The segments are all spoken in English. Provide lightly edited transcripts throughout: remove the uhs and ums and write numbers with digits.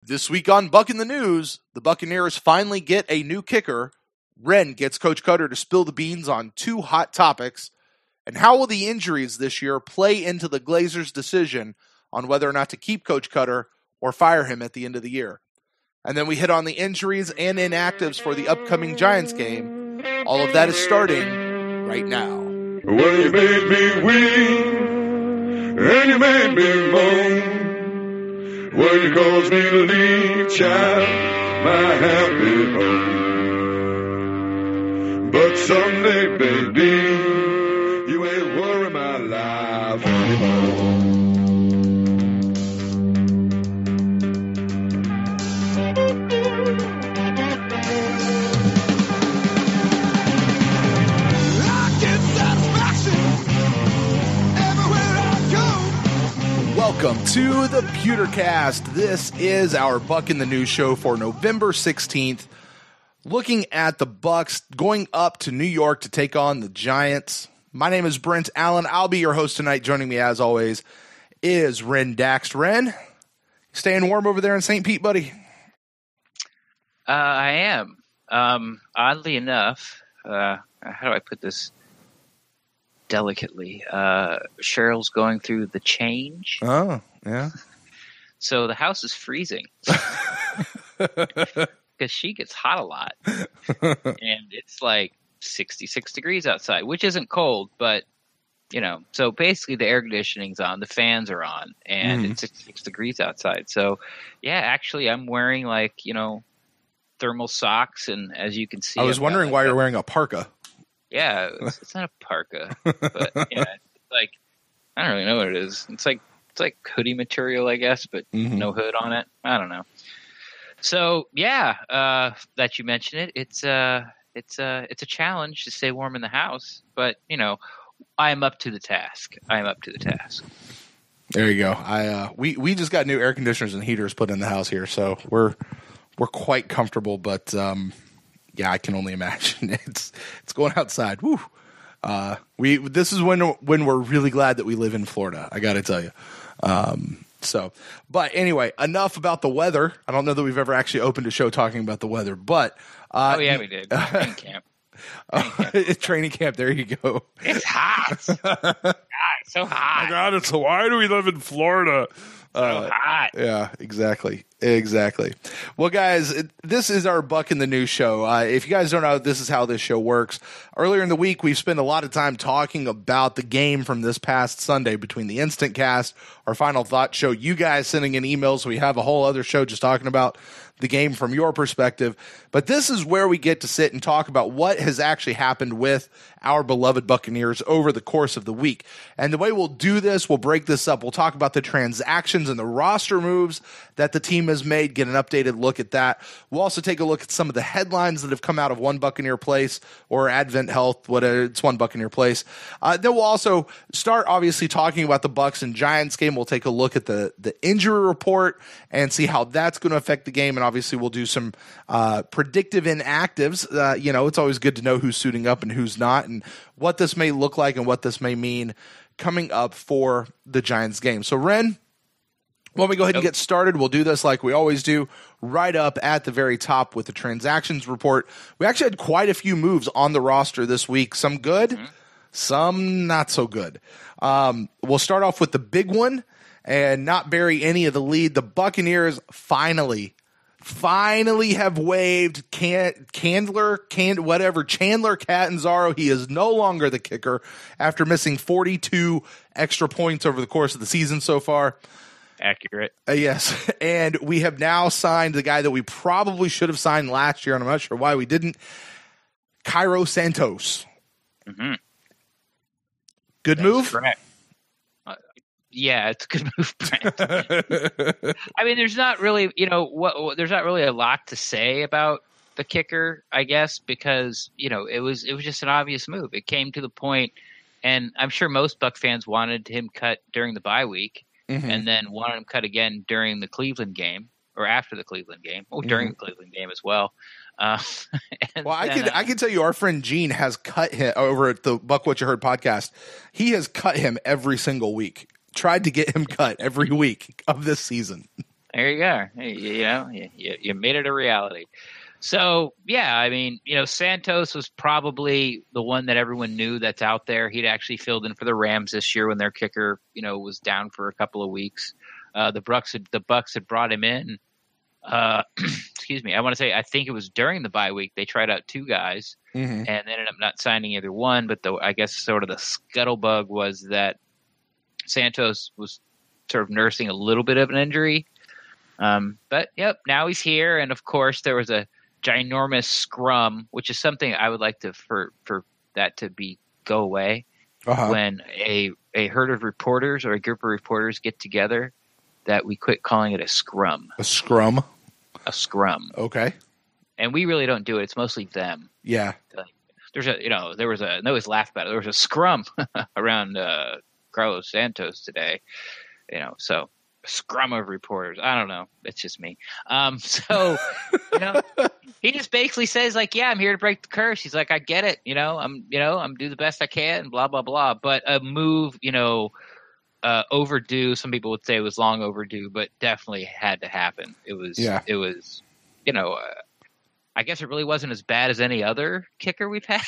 This week on Buc'In the News, the Buccaneers finally get a new kicker. Ren gets Coach Koetter to spill the beans on two hot topics. And how will the injuries this year play into the Glazers' decision on whether or not to keep Coach Koetter or fire him at the end of the year? And then we hit on the injuries and inactives for the upcoming Giants game. All of that is starting right now. Well, you made me weep, and you made me moan. Well, you caused me to leave, child, my happy home. But someday, baby, you ain't worry my life anymore. Welcome to the Pewtercast. This is our Buc'In the News show for November 16th. Looking at the Bucs going up to New York to take on the Giants. My name is Brent Allen. I'll be your host tonight. Joining me, as always, is Ren Daxt. Ren, staying warm over there in St. Pete, buddy? I am. Oddly enough, how do I put this delicately? Cheryl's going through the change. Oh, yeah. So the house is freezing because she gets hot a lot. And it's like 66 degrees outside, which isn't cold, but, you know, so basically the air conditioning's on, the fans are on, and it's 66 degrees outside. So, yeah, actually I'm wearing, like, you know, thermal socks, and as you can see, I was wondering why you're wearing a parka. Yeah, it's not a parka, but yeah, it's like, I don't really know what it is. It's like hoodie material, I guess, but no hood on it. I don't know. So yeah, that you mentioned it, it's a challenge to stay warm in the house, but you know, I am up to the task. There you go. We just got new air conditioners and heaters put in the house here, so we're quite comfortable, but yeah, I can only imagine it's going outside. Woo. This is when we're really glad that we live in Florida, I got to tell you. But anyway, enough about the weather. I don't know that we've ever actually opened a show talking about the weather, but oh yeah, we did. Training camp. Training camp. There you go. It's hot. God, it's so hot. Oh God, it's why do we live in Florida? So hot. Yeah, exactly. Well, guys, this is our Buc'In the News show. If you guys don't know, this is how this show works. Earlier in the week, we've spent a lot of time talking about the game from this past Sunday between the Instant Cast, our Final Thought show, you guys sending in emails. We have a whole other show just talking about the game from your perspective. But this is where we get to sit and talk about what has actually happened with our beloved Buccaneers over the course of the week. And the way we'll do this, we'll break this up. We'll talk about the transactions and the roster moves that the team has made, get an updated look at that. We'll also take a look at some of the headlines that have come out of One Buccaneer Place or Advent Health, whatever, it's One Buccaneer Place. Then we'll also start obviously talking about the Bucs and Giants game. We'll take a look at the injury report and see how that's going to affect the game. And obviously we'll do some predictive inactives. It's always good to know who's suiting up and who's not, and what this may look like and what this may mean coming up for the Giants game. So, Ren, why don't we go ahead and get started? We'll do this like we always do, right up at the very top with the transactions report. We actually had quite a few moves on the roster this week. Some good, some not so good. We'll start off with the big one and not bury any of the lead. The Buccaneers finally have waived Chandler Catanzaro. He is no longer the kicker after missing 42 extra points over the course of the season so far. Accurate. Yes, and we have now signed the guy that we probably should have signed last year, and I'm not sure why we didn't, Cairo Santos. Good That's move? Correct. Yeah, it's a good move, Brent. I mean, there's not really, there's not really a lot to say about the kicker, I guess, because, it was just an obvious move. It came to the point, and I'm sure most Buck fans wanted him cut during the bye week, and then wanted him cut again during the Cleveland game, or after the Cleveland game, during the Cleveland game as well. Well, I can tell you, our friend Gene has cut him over at the Buck What You Heard podcast. He has cut him every single week. Tried to get him cut every week of this season. There you go. You made it a reality. So, yeah, I mean, Santos was probably the one that everyone knew that's out there. He'd actually filled in for the Rams this year when their kicker, was down for a couple of weeks. The Bucs had brought him in. Excuse me. I think it was during the bye week. They tried out 2 guys and ended up not signing either one. But I guess sort of the scuttlebug was that Santos was sort of nursing a little bit of an injury. But yep, now he's here. And of course there was a ginormous scrum, which is something I would like to, for that to go away when a herd of reporters or a group of reporters get together, that we quit calling it a scrum. A scrum? A scrum. Okay. And we really don't do it. It's mostly them. Yeah. There's I always laugh about it. There was a scrum around Carlos Santos today, so a scrum of reporters. I don't know. It's just me. So, he just basically says like, yeah, I'm here to break the curse. He's like, I get it. I'm do the best I can, blah, blah, blah. But a move, overdue. Some people would say it was long overdue, but definitely had to happen. It was, I guess it really wasn't as bad as any other kicker we've had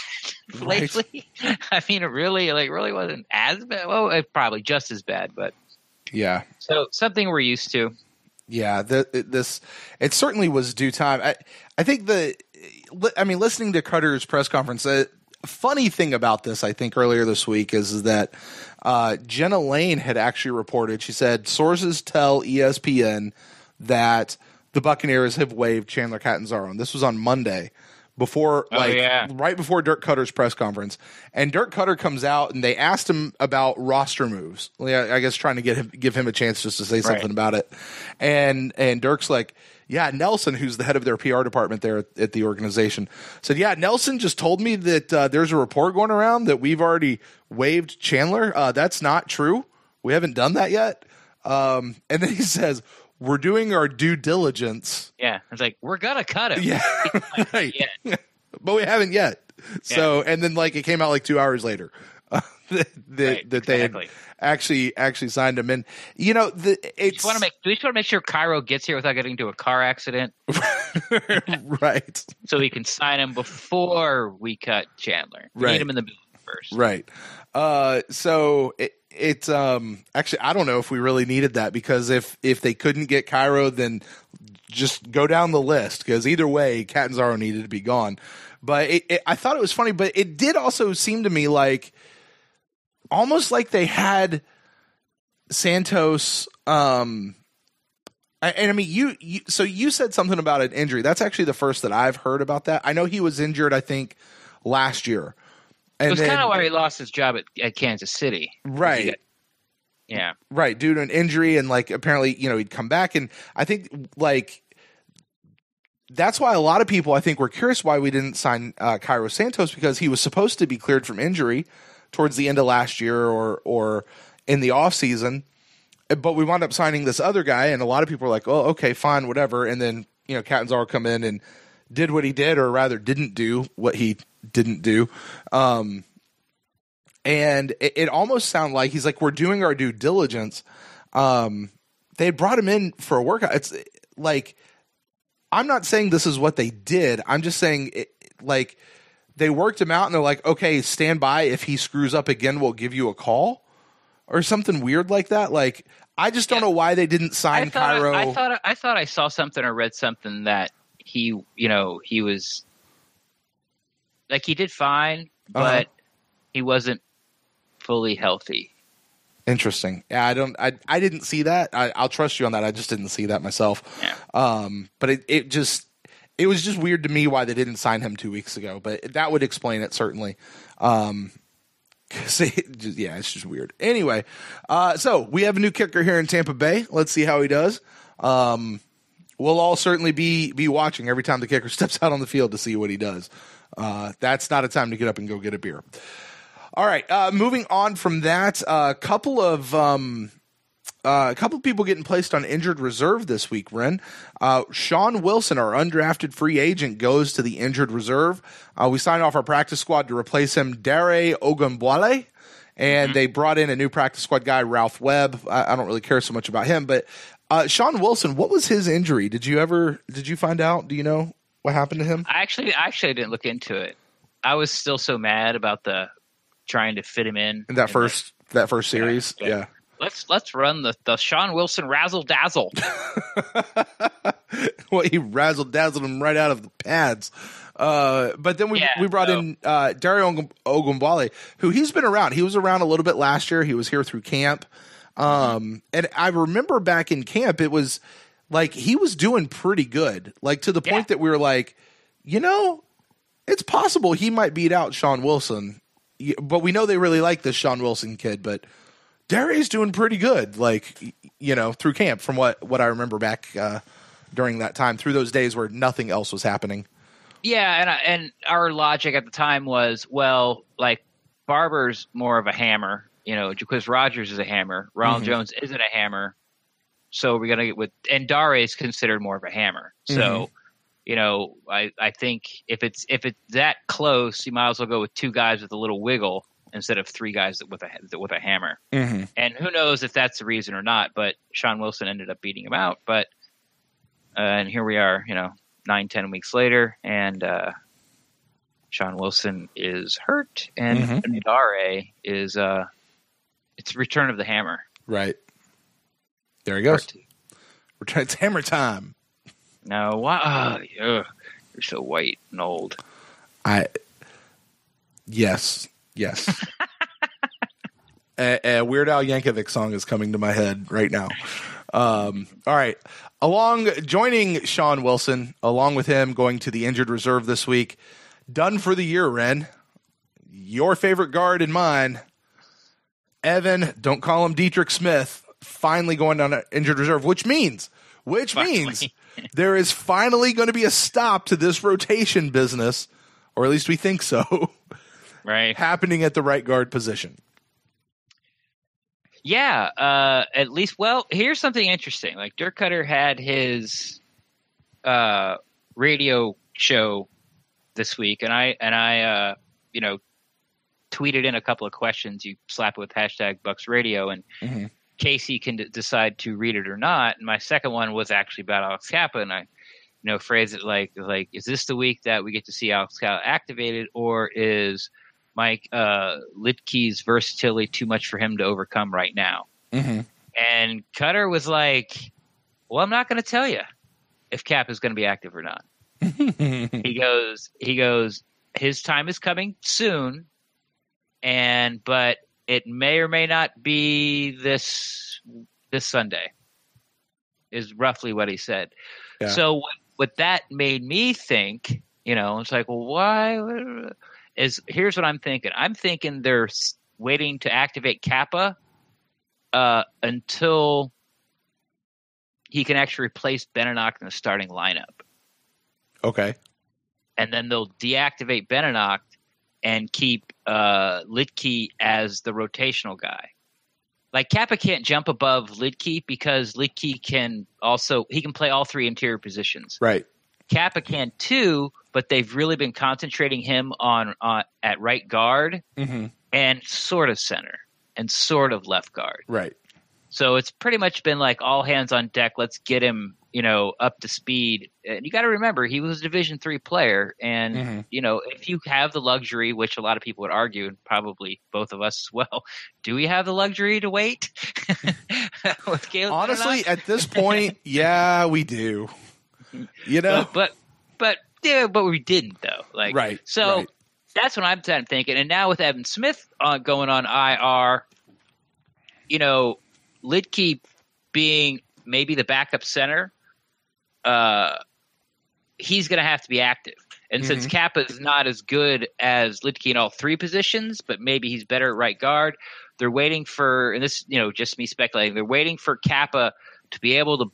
lately. I mean, it really wasn't as bad. Well, it probably just as bad, but yeah. So something we're used to. Yeah, it certainly was due time. I think listening to Koetter's press conference, funny thing about this, I think earlier this week is that Jenna Lane had actually reported. She said sources tell ESPN that the Buccaneers have waived Chandler Catanzaro, and this was on Monday, right before Dirk Koetter's press conference. And Dirk Koetter comes out, and they asked him about roster moves. I guess trying to give him a chance just to say something about it. And Dirk's like, yeah, Nelson, who's the head of their PR department there at the organization, said, yeah, Nelson just told me that there's a report going around that we've already waived Chandler. That's not true. We haven't done that yet. And then he says, we're doing our due diligence. Yeah. It's like, we're going to cut him. Yeah. Right. Yeah. But we haven't yet. So, and then it came out 2 hours later that they had actually signed him. And, we just want to make sure Cairo gets here without getting into a car accident. Right. So we can sign him before we cut Chandler. We need him in the middle first. Right. So it's actually, I don't know if we really needed that, because if they couldn't get Cairo, then just go down the list, because either way, Catanzaro needed to be gone. But I thought it was funny, but it did also seem to me almost like they had Santos. And I mean, you said something about an injury. That's actually the first that I've heard about that. I know he was injured, I think, last year. And it was kind of why he lost his job at Kansas City. Right. Yeah. Right. Due to an injury, and apparently, he'd come back. And I think that's why a lot of people, I think, were curious why we didn't sign Cairo Santos, because he was supposed to be cleared from injury towards the end of last year or in the offseason. But we wound up signing this other guy, and a lot of people were like, oh, okay, fine, whatever. And then, Catanzaro come in and did what he did, or rather didn't do what he didn't do. And it almost sounded like he's like, we're doing our due diligence. They brought him in for a workout. It's I'm not saying this is what they did. I'm just saying they worked him out, and they're like, okay, stand by. If he screws up again, we'll give you a call, or something weird like that. I just don't know why they didn't sign Cairo. I thought I saw something or read something that he was he did fine, but he wasn't fully healthy. Interesting. Yeah, I didn't see that. I'll trust you on that. I just didn't see that myself. Yeah. But it was just weird to me why they didn't sign him 2 weeks ago, but that would explain it certainly. It's just weird. Anyway, so we have a new kicker here in Tampa Bay. Let's see how he does. We'll all certainly be watching every time the kicker steps out on the field to see what he does. That's not a time to get up and go get a beer. All right, moving on from that, a couple of people getting placed on injured reserve this week, Ren. Sean Wilson, our undrafted free agent, goes to the injured reserve. We signed off our practice squad to replace him, Dare Ogunbowale, and they brought in a new practice squad guy, Ralph Webb. I don't really care so much about him, but Sean Wilson, what was his injury? Did you find out? Do you know what happened to him? I actually didn't look into it. I was still so mad about the trying to fit him in that first series. Yeah. Let's run the Sean Wilson razzle dazzle. Well, he razzle dazzled him right out of the pads. But then we brought in Dario Ogunbowale, who he's been around. He was around a little bit last year. He was here through camp. And I remember back in camp, it was like he was doing pretty good, like to the point that we were like, it's possible he might beat out Sean Wilson. But we know they really like this Sean Wilson kid, but Dario's doing pretty good, like, through camp from what I remember back during that time, through those days where nothing else was happening. Yeah, and our logic at the time was, well, like, Barber's more of a hammer, because Rogers is a hammer. Ronald Jones isn't a hammer. So we're going to get with – and Dare is considered more of a hammer. So, I think if it's that close, you might as well go with two guys with a little wiggle instead of three guys with a hammer. Mm-hmm. And who knows if that's the reason or not, but Sean Wilson ended up beating him out. But and here we are, 9-10 weeks later, and Sean Wilson is hurt, and Dare is it's Return of the Hammer. Right. There he goes. It's hammer time. No, wow, you're so white and old. Yes. A Weird Al Yankovic song is coming to my head right now. All right. Joining Sean Wilson, along with him going to the injured reserve this week. Done for the year, Ren. Your favorite guard and mine. Evan, don't call him Dietrich Smith, finally going on an injured reserve, which means there is finally going to be a stop to this rotation business, or at least we think so, right? Happening at the right guard position. Yeah, at least. Well, here's something interesting. Like Dirk Koetter had his radio show this week, and I tweeted in a couple of questions. You slap it with hashtag Bucs Radio, and Casey can decide to read it or not. And my second one was actually about Alex Kappa, and I phrase it like, is this the week that we get to see Alex Kappa activated, or is Mike Littke's versatility too much for him to overcome right now? And Koetter was like, well, I'm not going to tell you if Cap is going to be active or not. He goes, his time is coming soon, but it may or may not be this Sunday, is roughly what he said. Yeah. So what that made me think, it's like, well, why? Here's what I'm thinking. I'm thinking they're waiting to activate Kappa until he can actually replace Benenoch in the starting lineup. Okay. And then they'll deactivate Benenoch and keep Littke as the rotational guy. Like Kappa can't jump above Littke because Littke can play all three interior positions. Right. Kappa can too, but they've really been concentrating him on at right guard and sort of center and sort of left guard. Right. So it's pretty much been like all hands on deck. Let's get him, up to speed. And you got to remember, he was a Division III player. And, if you have the luxury, which a lot of people would argue, and probably both of us as well, do we have the luxury to wait? With Caleb Honestly, at this point, yeah, we do. But we didn't, though. Like, right. So right. That's what I'm thinking. And now with Evan Smith going on IR, Littke being maybe the backup center, he's going to have to be active. And since Kappa is not as good as Littke in all three positions, but maybe he's better at right guard, they're waiting for, and this, just me speculating, they're waiting for Kappa to be able to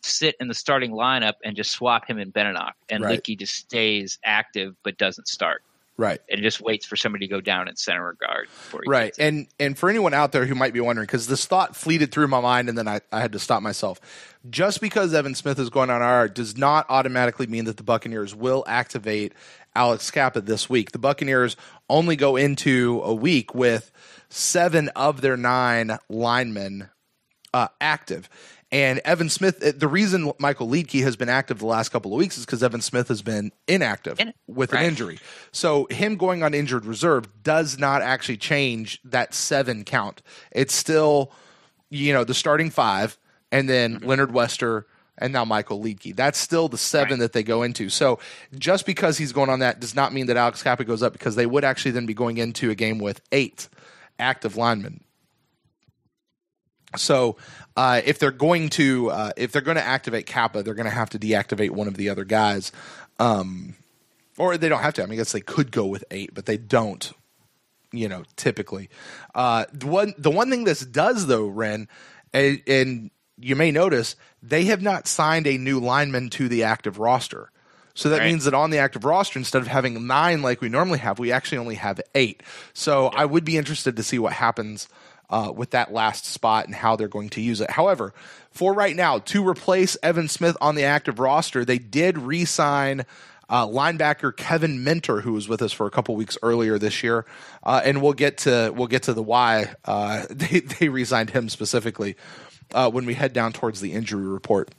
sit in the starting lineup and just swap him in Benenoch. And right. Littke just stays active but doesn't start. Right. And just waits for somebody to go down in center or guard. Right. And for anyone out there who might be wondering, because this thought fleeted through my mind and then I had to stop myself. Just because Evan Smith is going on IR does not automatically mean that the Buccaneers will activate Alex Kappa this week. The Buccaneers only go into a week with 7 of their 9 linemen active. And Evan Smith, the reason Michael Liedtke has been active the last couple of weeks is because Evan Smith has been inactive with an injury. So him going on injured reserve does not actually change that 7 count. It's still, the starting 5, and then Leonard Wester, and now Michael Liedtke. That's still the 7 that they go into. So just because he's going on that does not mean that Alex Kappa goes up, because they would actually then be going into a game with 8 active linemen. So if they're going to activate Kappa, they're going to have to deactivate one of the other guys, or they don't have to. I mean, I guess they could go with 8, but they don't. Typically, the one thing this does though, Ren, and you may notice they have not signed a new lineman to the active roster. So that means that on the active roster, instead of having 9 like we normally have, we actually only have 8. So I would be interested to see what happens with that last spot and how they're going to use it. However, for right now, to replace Evan Smith on the active roster, they did re-sign linebacker Kevin Minter, who was with us for a couple weeks earlier this year, and we'll get to the why they re-signed him specifically when we head down towards the injury report.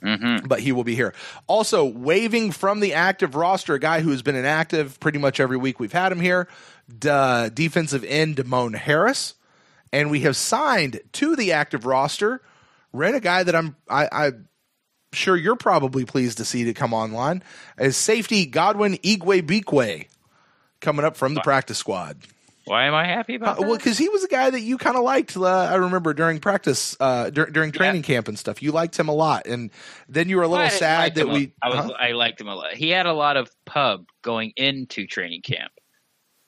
But he will be here. Also, waiving from the active roster, a guy who has been inactive pretty much every week we've had him here, defensive end Damone Harris. And we have signed to the active roster, Ren, a guy that I'm sure you're probably pleased to see to come online, is safety Godwin Igwe-Bikwe, coming up from the practice squad. Why am I happy about that? Well, because he was a guy that you kind of liked. I remember during practice, during training camp and stuff, you liked him a lot, and then you were a little sad that I liked him a lot. He had a lot of pub going into training camp,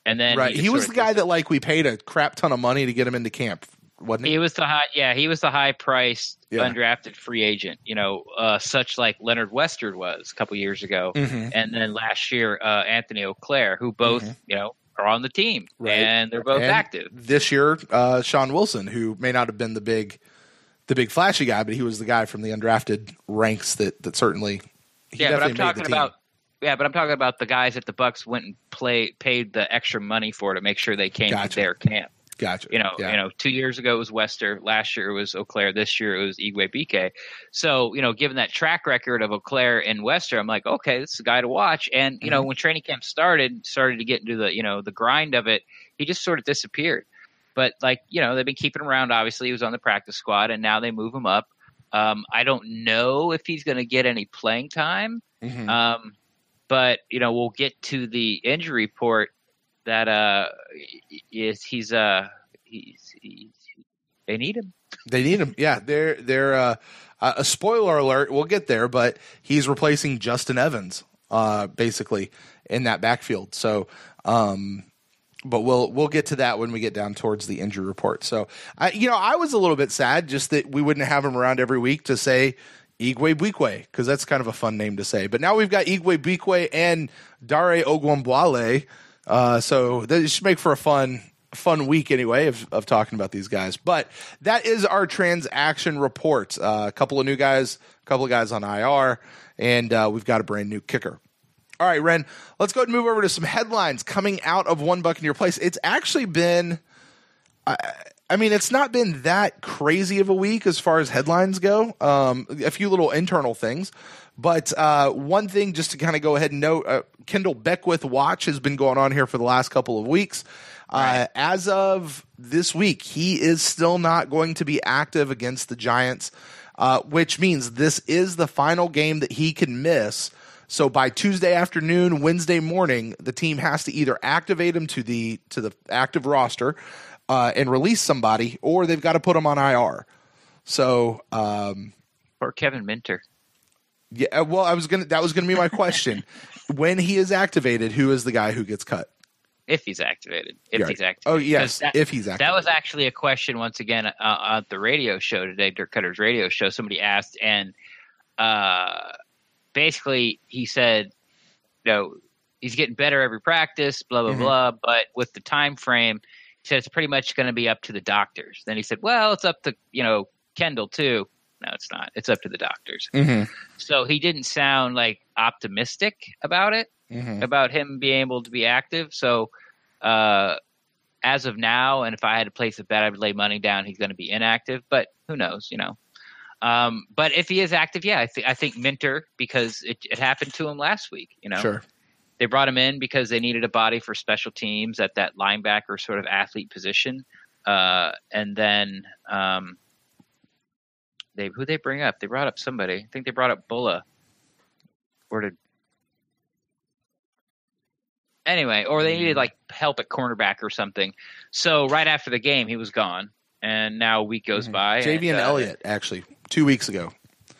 and then he was the guy that we paid a crap ton of money to get him into camp, wasn't he? He was the high priced undrafted free agent. Such like Leonard Westard was a couple years ago, and then last year Anthony Auclair, who both are on the team, and they're both active. This year, Sean Wilson, who may not have been the big flashy guy, but he was the guy from the undrafted ranks that certainly but I'm talking about the guys that the Bucs went and paid the extra money for to make sure they came to their camp. Gotcha. 2 years ago it was Wester. Last year it was Auclair. This year it was Igwe-Bikwe. So, given that track record of Auclair and Wester, I'm like, okay, this is a guy to watch. And, when training camp started to get into the grind of it, he just sort of disappeared. But they've been keeping him around. Obviously he was on the practice squad, and now they move him up. I don't know if he's going to get any playing time. But, we'll get to the injury report. That they need him. They need him. Yeah, they're a spoiler alert. We'll get there, but he's replacing Justin Evans, basically in that backfield. So, but we'll get to that when we get down towards the injury report. So, I was a little bit sad just that we wouldn't have him around every week to say Igwe-Bikwe, because that's kind of a fun name to say. But now we've got Igwe-Bikwe and Dare Ogwumboale. So that should make for a fun week anyway of talking about these guys. But that is our transaction report. A couple of new guys, a couple of guys on IR, and we've got a brand new kicker. All right, Ren, let's go ahead and move over to some headlines coming out of One Buccaneer Place. It's actually been, it's not been that crazy of a week as far as headlines go. A few little internal things. But one thing just to kind of go ahead and note, Kendall Beckwith watch has been going on here for the last couple of weeks. As of this week, he is still not going to be active against the Giants, which means this is the final game that he can miss. So by Tuesday afternoon, Wednesday morning, the team has to either activate him to the active roster and release somebody, or they've got to put him on IR. So or Kevin Minter. Yeah, well, that was gonna be my question. When he is activated, who is the guy who gets cut? If he's activated. Oh, yes, if he's activated. That was actually a question, once again, at the radio show today, Dirk Koetter's radio show. Somebody asked, and basically he said, he's getting better every practice, blah, blah, blah. But with the time frame, he said it's pretty much going to be up to the doctors. Then he said, well, it's up to, Kendall, too. No, it's not. It's up to the doctors. So he didn't sound optimistic about it, about him being able to be active. So as of now, and if I had to place a bet, I would lay money down he's going to be inactive. But who knows, But if he is active, yeah, I think Minter, because it happened to him last week. Sure. They brought him in because they needed a body for special teams at that linebacker sort of athlete position. And then who'd they bring up? They brought up somebody. I think they brought up Bulla. Or they needed like help at cornerback or something. So right after the game, he was gone. And now a week goes by. Javian Elliott, actually, 2 weeks ago.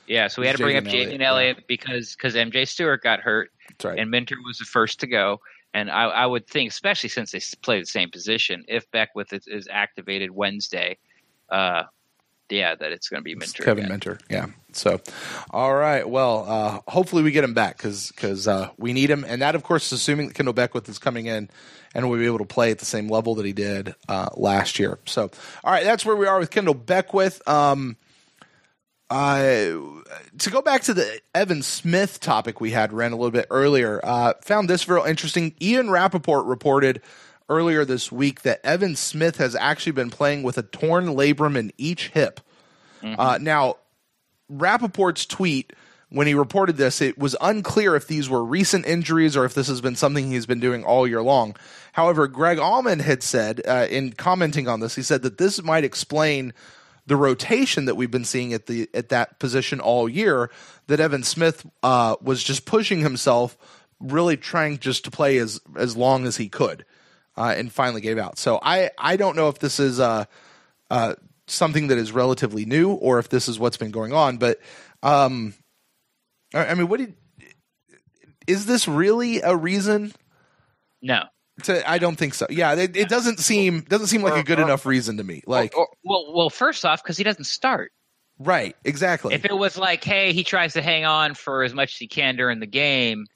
Yeah, so we had to bring up Javian Elliott because MJ Stewart got hurt. That's right. And Minter was the first to go. And I would think, especially since they play the same position, if Beckwith is activated Wednesday, that it's going to be Minter. Kevin Minter, yeah. So, all right. Well, hopefully we get him back because we need him. And that, of course, is assuming that Kendall Beckwith is coming in and will be able to play at the same level that he did last year. So, all right, that's where we are with Kendall Beckwith. To go back to the Evan Smith topic we had ran a little bit earlier, found this very interesting. Ian Rappaport reported earlier this week that Evan Smith has actually been playing with a torn labrum in each hip. Now, Rappaport's tweet, when he reported this, it was unclear if these were recent injuries or if this has been something he's been doing all year long. However, Greg Allman had said, in commenting on this, he said that this might explain the rotation that we've been seeing at that position all year, that Evan Smith was just pushing himself, really trying just to play as long as he could, and finally gave out. So I don't know if this is something that is relatively new or if this is what's been going on. But I mean, is this really a reason? No. I don't think so. Yeah, it doesn't seem like a good enough reason to me. Like, well, first off, because he doesn't start. Right, exactly. If it was like, hey, he tries to hang on for as much as he can during the game,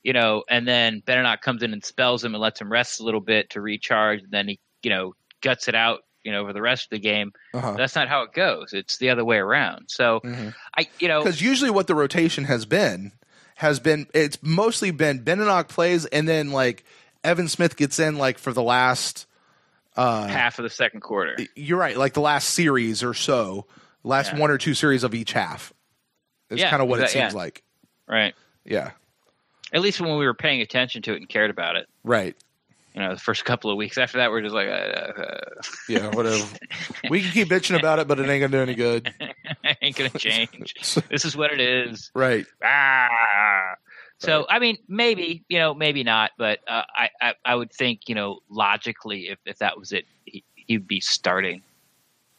and then Benenoch comes in and spells him and lets him rest a little bit to recharge, and then he, guts it out, for the rest of the game. That's not how it goes. It's the other way around. So because usually what the rotation has been, it's mostly been Benenoch plays and then like Evan Smith gets in like for the last half of the second quarter. You're right, like the last series or so, one or two series of each half. It's kind of what it seems like. Right. Yeah. At least when we were paying attention to it and cared about it. Right. The first couple of weeks. After that, we're just like, yeah, whatever. We can keep bitching about it, but it ain't gonna do any good. Ain't gonna change. This is what it is. Right. So, I mean, maybe, maybe not, but I would think, logically, if that was it, he'd be starting.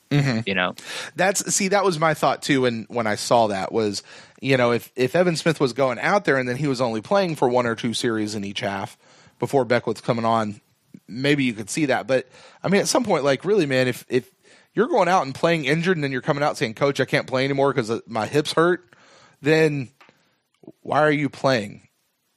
That was my thought too. When I saw that was, if Evan Smith was going out there and then he was only playing for one or two series in each half before Beckwith's coming on, maybe you could see that. But I mean, at some point, like really, man, if you're going out and playing injured and then you're coming out saying, "Coach, I can't play anymore because my hips hurt," then why are you playing?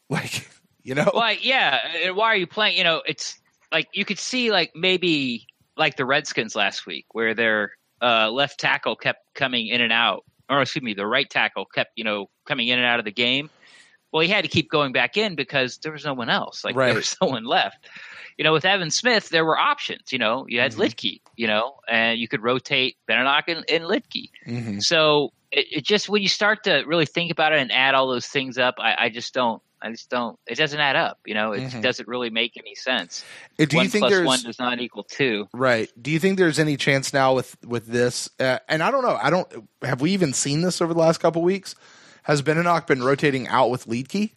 Like, Well, yeah. And why are you playing? It's like you could see like maybe like the Redskins last week where their left tackle kept coming in and out, or excuse me, the right tackle kept, coming in and out of the game. Well, he had to keep going back in because there was no one else. Like there was no one left. With Evan Smith, there were options. You had Litke, and you could rotate Benenoch and Litke. So it just, when you start to really think about it and add all those things up, I just don't. It doesn't add up. It doesn't really make any sense. Do you think 1 + 1 does not equal 2? Right. Do you think there's any chance now with this? And I don't know. Have we even seen this over the last couple of weeks? Has Benenoch been rotating out with Litke?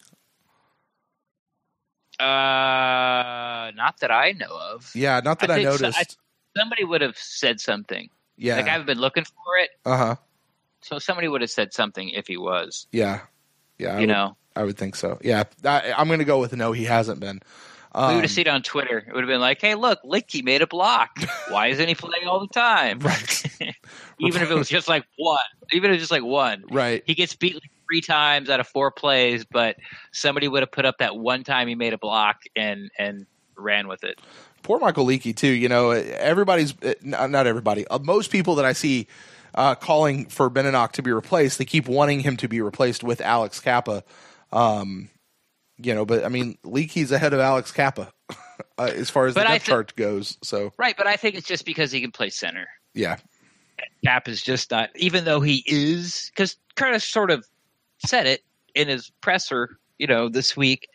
Not that I know of. Yeah, not that I noticed. Somebody would have said something. Yeah. Like I haven't been looking for it. Uh-huh. So somebody would have said something if he was. Yeah. Yeah. I would think so. Yeah. I'm going to go with no, he hasn't been. We would have seen it on Twitter. It would have been like, hey, look, Litke made a block. Why isn't he playing all the time? Right. Even if it was just like one. Even if it was just like one. Right. He gets beat like 3 times out of 4 plays, but somebody would have put up that one time he made a block and ran with it. Poor Michael Leakey, too. Everybody's – not everybody. Most people that I see calling for Benenoch to be replaced, they keep wanting him to be replaced with Alex Kappa. But I mean, Leakey's ahead of Alex Kappa as far as the depth chart goes. So right, but I think it's just because he can play center. Yeah. Cap is just not, even though he is, because Curtis sort of said it in his presser, this week,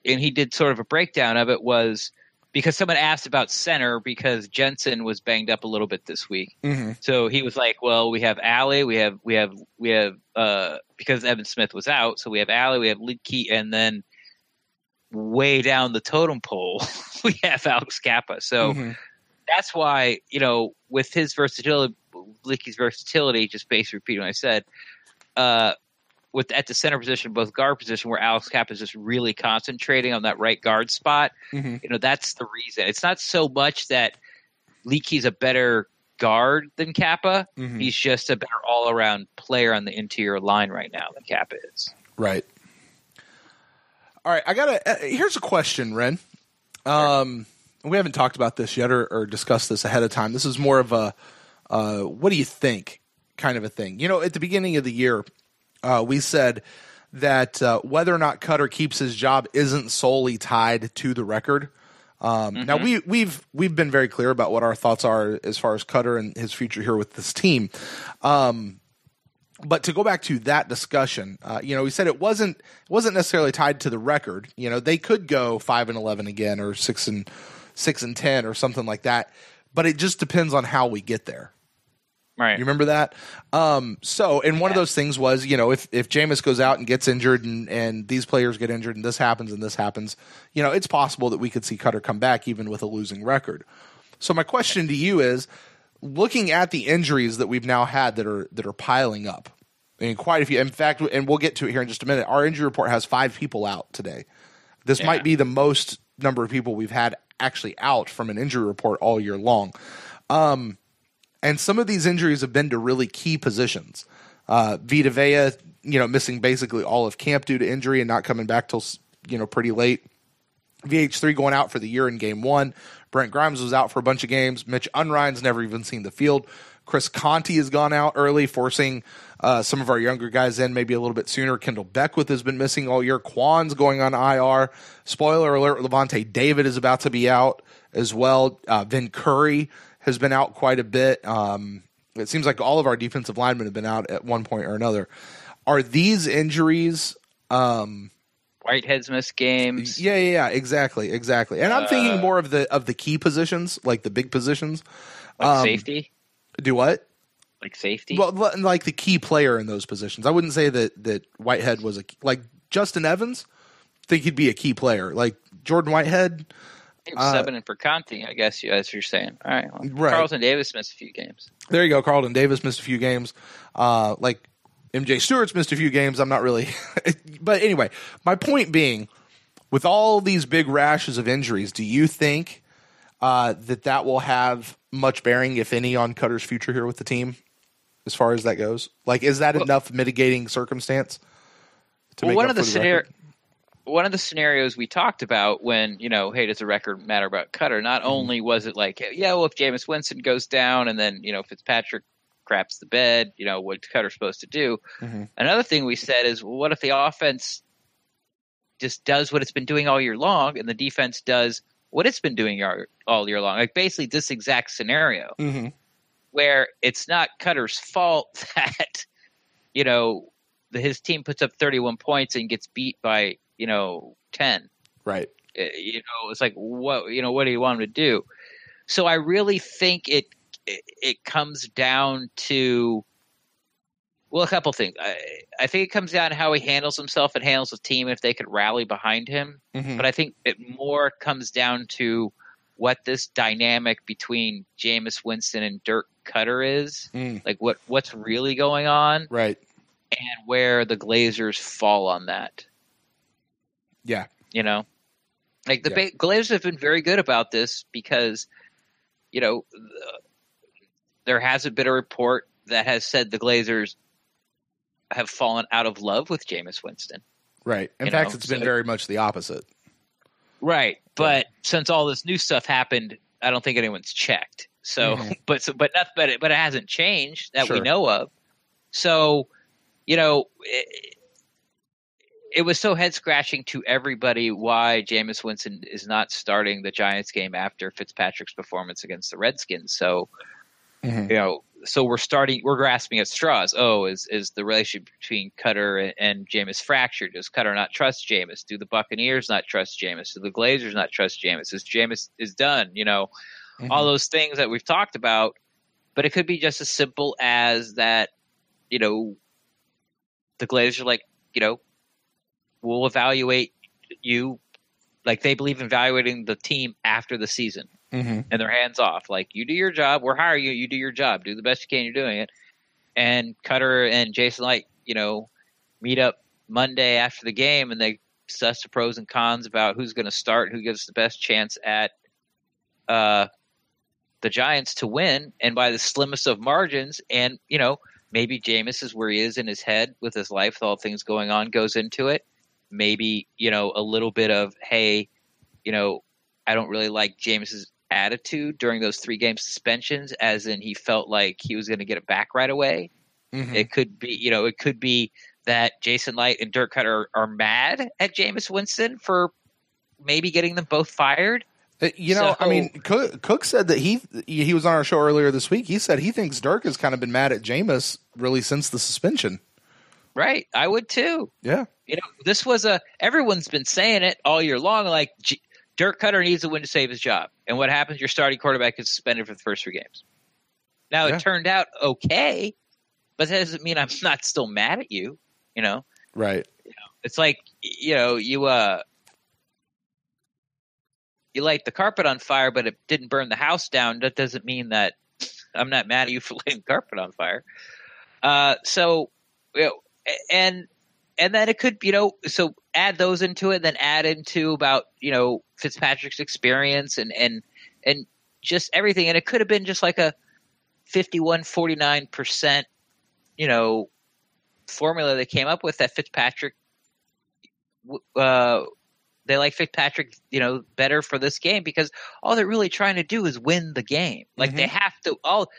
and he did sort of a breakdown of it, was because someone asked about center because Jensen was banged up a little bit this week. Mm-hmm. So he was like, well, we have Allie, we have because Evan Smith was out, so we have Allie, we have Leakey, and then way down the totem pole, we have Alex Kappa. So that's why, with his versatility, Leakey's versatility, just basically repeating what I said, at the center position, both guard position, where Alex Kappa is just really concentrating on that right guard spot, that's the reason. It's not so much that Leakey's a better guard than Kappa. He's just a better all-around player on the interior line right now than Kappa is. Right. All right, here's a question, Ren. We haven't talked about this yet or discussed this ahead of time. This is more of a what do you think kind of a thing. At the beginning of the year, we said that whether or not Koetter keeps his job isn't solely tied to the record. Now we've been very clear about what our thoughts are as far as Koetter and his future here with this team. But to go back to that discussion, we said it wasn't necessarily tied to the record. They could go 5-11 again, or 6-10, or something like that. But it just depends on how we get there. Right. You remember that? One of those things was, if Jameis goes out and gets injured and these players get injured and this happens, it's possible that we could see Koetter come back even with a losing record. So my question to you is, looking at the injuries that we've now had that are piling up, quite a few. In fact, and we'll get to it here in just a minute, our injury report has 5 people out today. This might be the most number of people we've had actually out from an injury report all year long. And some of these injuries have been to really key positions. Vita Vea, missing basically all of camp due to injury and not coming back till, pretty late. VH3 going out for the year in game 1. Brent Grimes was out for a bunch of games. Mitch Unrein's never even seen the field. Chris Conti has gone out early, forcing some of our younger guys in maybe a little bit sooner. Kendall Beckwith has been missing all year. Quan's going on IR. Spoiler alert, Levante David is about to be out as well. Vin Curry has been out quite a bit. It seems like all of our defensive linemen have been out at one point or another. Are these injuries... Whitehead's missed games. Yeah, exactly. And I'm thinking more of the key positions, like the big positions. Like safety? Do what? Like safety? Well, like the key player in those positions. I wouldn't say that Whitehead was like Justin Evans. I think he'd be a key player. Like Jordan Whitehead... 7 and for Conti, I guess that's what you're saying. All right. Well, right. Carlton Davis missed a few games. There you go. Carlton Davis missed a few games. Like MJ Stewart's missed a few games. I'm not really. But anyway, my point being, with all these big rashes of injuries, do you think that will have much bearing, if any, on Koetter's future here with the team, as far as that goes? Like, is that enough mitigating circumstance to make up for the record? One of the scenarios we talked about when, hey, does the record matter about Koetter? Not only was it like, if Jameis Winston goes down and then, Fitzpatrick craps the bed, what's Koetter supposed to do? Another thing we said is, well, what if the offense just does what it's been doing all year long and the defense does what it's been doing all year long? Like basically this exact scenario where it's not Koetter's fault that, his team puts up 31 points and gets beat by, 10. Right. It's like, what do you want him to do? So I really think it comes down to, well, a couple things. I think it comes down to how he handles himself and handles the team if they could rally behind him. But I think it more comes down to what this dynamic between Jameis Winston and Dirk Koetter is. Like what's really going on. Right. And where the Glazers fall on that. Yeah. Like the Glazers have been very good about this because, there hasn't been a report that has said the Glazers have fallen out of love with Jameis Winston. Right. In fact, it's been very much the opposite. Right. But since all this new stuff happened, I don't think anyone's checked. So, but it hasn't changed that we know of. So, it was so head scratching to everybody why Jameis Winston is not starting the Giants game after Fitzpatrick's performance against the Redskins. So, So we're grasping at straws. Oh, is the relationship between Koetter and Jameis fractured? Does Koetter not trust Jameis? Do the Buccaneers not trust Jameis? Do the Glazers not trust Jameis? Is Jameis is done? All those things that we've talked about. But it could be just as simple as that, the Glazers are like, we'll evaluate you. Like they believe in evaluating the team after the season. And they're hands off. Like, you do your job. We're hiring you. You do your job. Do the best you can. You're doing it. And Koetter and Jason Light, meet up Monday after the game, and they discuss the pros and cons about who's going to start, who gives the best chance at the Giants to win, and by the slimmest of margins. And, maybe Jameis is where he is in his head with his life, with all things going on, goes into it. Maybe, a little bit of, hey, I don't really like Jameis's attitude during those 3-game suspensions, as in he felt like he was going to get it back right away. It could be that Jason Light and Dirk Koetter are mad at Jameis Winston for maybe getting them both fired. Cook said that he was on our show earlier this week. He said he thinks Dirk has kind of been mad at Jameis really since the suspension. Right. I would too. Yeah. This was everyone's been saying it all year long. Like, Dirk Koetter needs a win to save his job. And what happens? Your starting quarterback is suspended for the first 3 games. Now, It turned out okay, but that doesn't mean I'm not still mad at you, Right. It's like, you light the carpet on fire, but it didn't burn the house down. That doesn't mean that I'm not mad at you for lighting the carpet on fire. And then it could, so add those into it, then add into about, Fitzpatrick's experience and just everything. And it could have been just like a 51-49%, formula they came up with that Fitzpatrick, they like Fitzpatrick, better for this game because all they're really trying to do is win the game. Like they have to,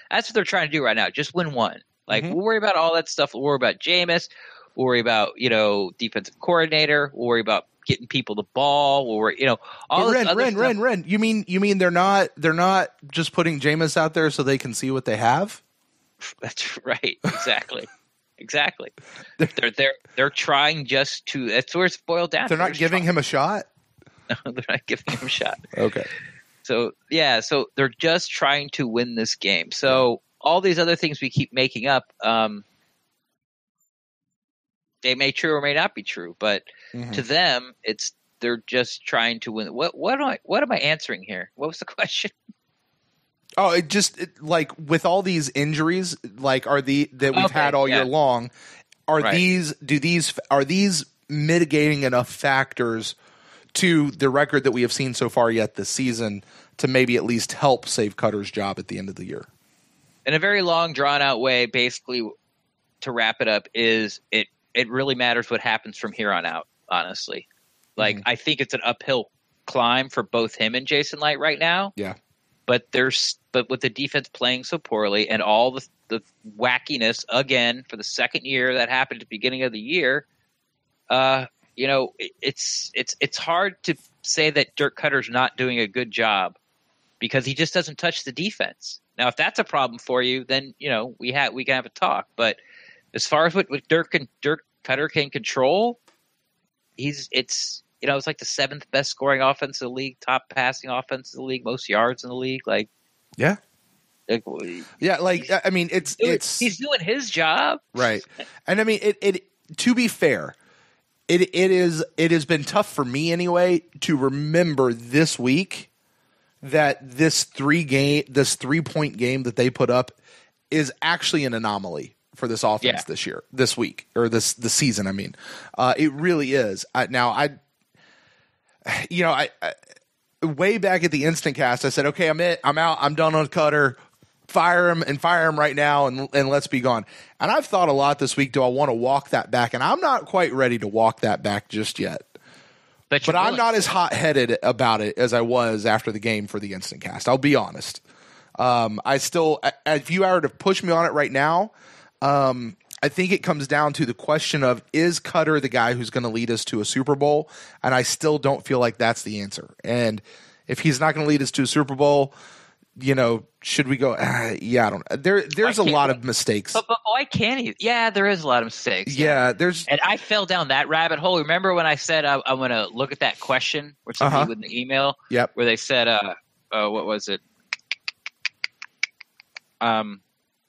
that's what they're trying to do right now. Just win one. Like we'll worry about all that stuff. We'll worry about Jameis. We'll worry about, defensive coordinator. We'll worry about getting people the ball. We'll worry, all this other stuff. Ren. You mean they're not just putting Jameis out there so they can see what they have? That's right. Exactly. Exactly. They're trying just to. That's where it's boiled down. They're not giving him a shot. No, they're not giving him a shot. Okay. So so they're just trying to win this game. So all these other things we keep making up, they may true or may not be true, but to them, they're just trying to win. What am I answering here? What was the question? Oh, like with all these injuries, like that we've had all year long, are these mitigating enough factors to the record that we have seen so far yet this season to maybe at least help save Koetter's job at the end of the year? In a very long, drawn out way, basically, to wrap it up, is it really matters what happens from here on out, honestly. Like, I think it's an uphill climb for both him and Jason Light right now. Yeah. But with the defense playing so poorly and all the wackiness again for the second year that happened at the beginning of the year, it's hard to say that Dirk Koetter's not doing a good job because he just doesn't touch the defense. Now, if that's a problem for you, then we can have a talk. But as far as what Dirk Koetter can control, it's like the 7th best scoring offense in the league, top passing offense in the league, most yards in the league. Like, yeah. Like, I mean, he's doing his job. Right. And I mean, it to be fair, it has been tough for me anyway to remember this week that this 3-point game that they put up is actually an anomaly for this offense this week, or this season. I mean, it really is. I way back at the Instant Cast, I said, okay, I'm out. I'm done on Koetter. Fire him right now, and let's be gone. And I've thought a lot this week. Do I want to walk that back? And I'm not quite ready to walk that back just yet. But I'm not as hot-headed about it as I was after the game for the Instant Cast. I'll be honest. If you were to push me on it right now, I think it comes down to the question of, is Koetter the guy who's going to lead us to a Super Bowl? And I still don't feel like that's the answer. And if he's not going to lead us to a Super Bowl, should we go? Yeah, I don't. There's a lot of mistakes. But why can't he? Yeah, there is a lot of mistakes. Yeah, and I fell down that rabbit hole. Remember when I said I'm going to look at that question where somebody with an email? Yep. Where they said, what was it?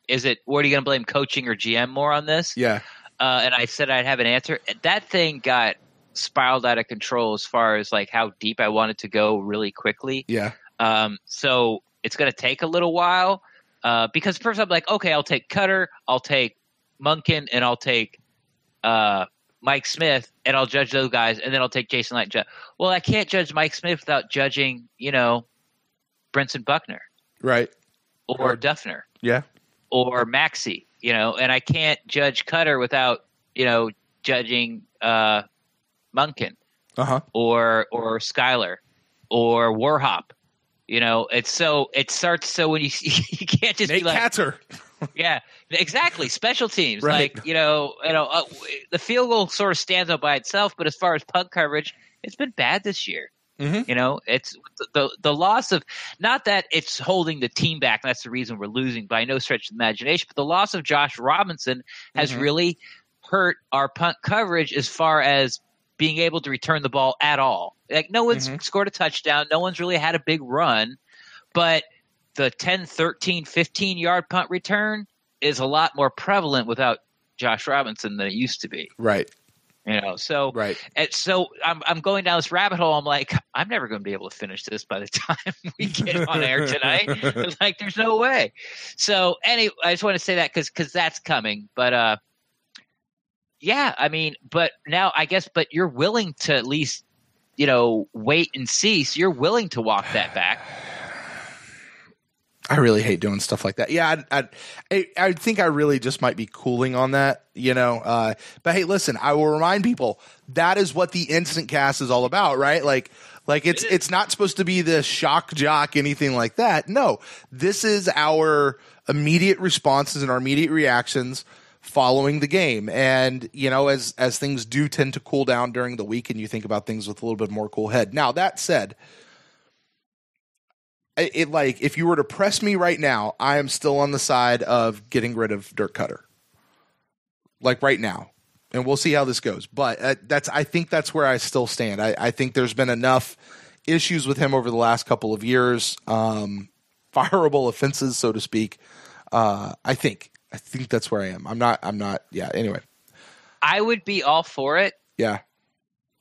Is it, what are you going to blame, coaching or GM more on this? Yeah. And I said I'd have an answer. That thing got spiraled out of control as far as like how deep I wanted to go really quickly. Yeah. So it's going to take a little while because first I'm like, okay, I'll take Koetter, I'll take Monken, and I'll take Mike Smith, and I'll judge those guys, and then I'll take Jason Light. Well, I can't judge Mike Smith without judging, Brinson Buckner. Right. Or Duffner. Yeah. Or Maxey, and I can't judge Koetter without, judging Monken or Skyler or Warhop. It's so it starts so when you can't just Nate be like Koetter. Yeah, exactly. Special teams, right. like the field goal sort of stands up by itself, but as far as punt coverage, it's been bad this year. Mm-hmm. It's the loss of, not that it's holding the team back. And that's the reason we're losing by no stretch of the imagination, but the loss of Josh Robinson has really hurt our punt coverage as far as being able to return the ball at all. Like no one's scored a touchdown. No one's really had a big run, but the 10, 13, 15-yard punt return is a lot more prevalent without Josh Robinson than it used to be. Right. So right. And so I'm going down this rabbit hole. I'm like, I'm never going to be able to finish this by the time we get on air tonight. Like, there's no way. So anyway, I just want to say that because that's coming. But yeah, I mean, but now I guess, but you're willing to at least, wait and see. So you're willing to walk that back. I really hate doing stuff like that. Yeah, I think I really just might be cooling on that, But hey, listen, I will remind people that is what the Instant Cast is all about, right? Like it's not supposed to be the shock jock, anything like that. No, this is our immediate responses and our immediate reactions following the game. And, as things do tend to cool down during the week and you think about things with a little bit more cool head. Now, that said, if you were to press me right now, I am still on the side of getting rid of Dirk Koetter. Like right now. And we'll see how this goes. But I think that's where I still stand. I think there's been enough issues with him over the last couple of years. Fireable offenses, so to speak. I think that's where I am. I'm not. Yeah. Anyway, I would be all for it. Yeah.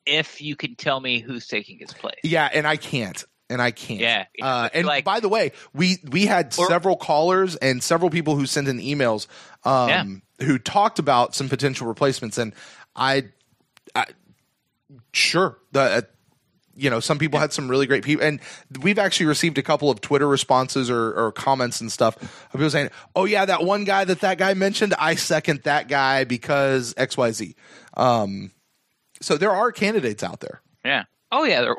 If you can tell me who's taking his place. Yeah. And I can't. Yeah. And like, by the way, we had several callers and several people who sent in emails who talked about some potential replacements. And sure, some people had some really great people. And we've actually received a couple of Twitter responses or comments and stuff of people saying, oh, yeah, that one guy that guy mentioned, I second that guy because XYZ. So there are candidates out there. Yeah. Oh yeah,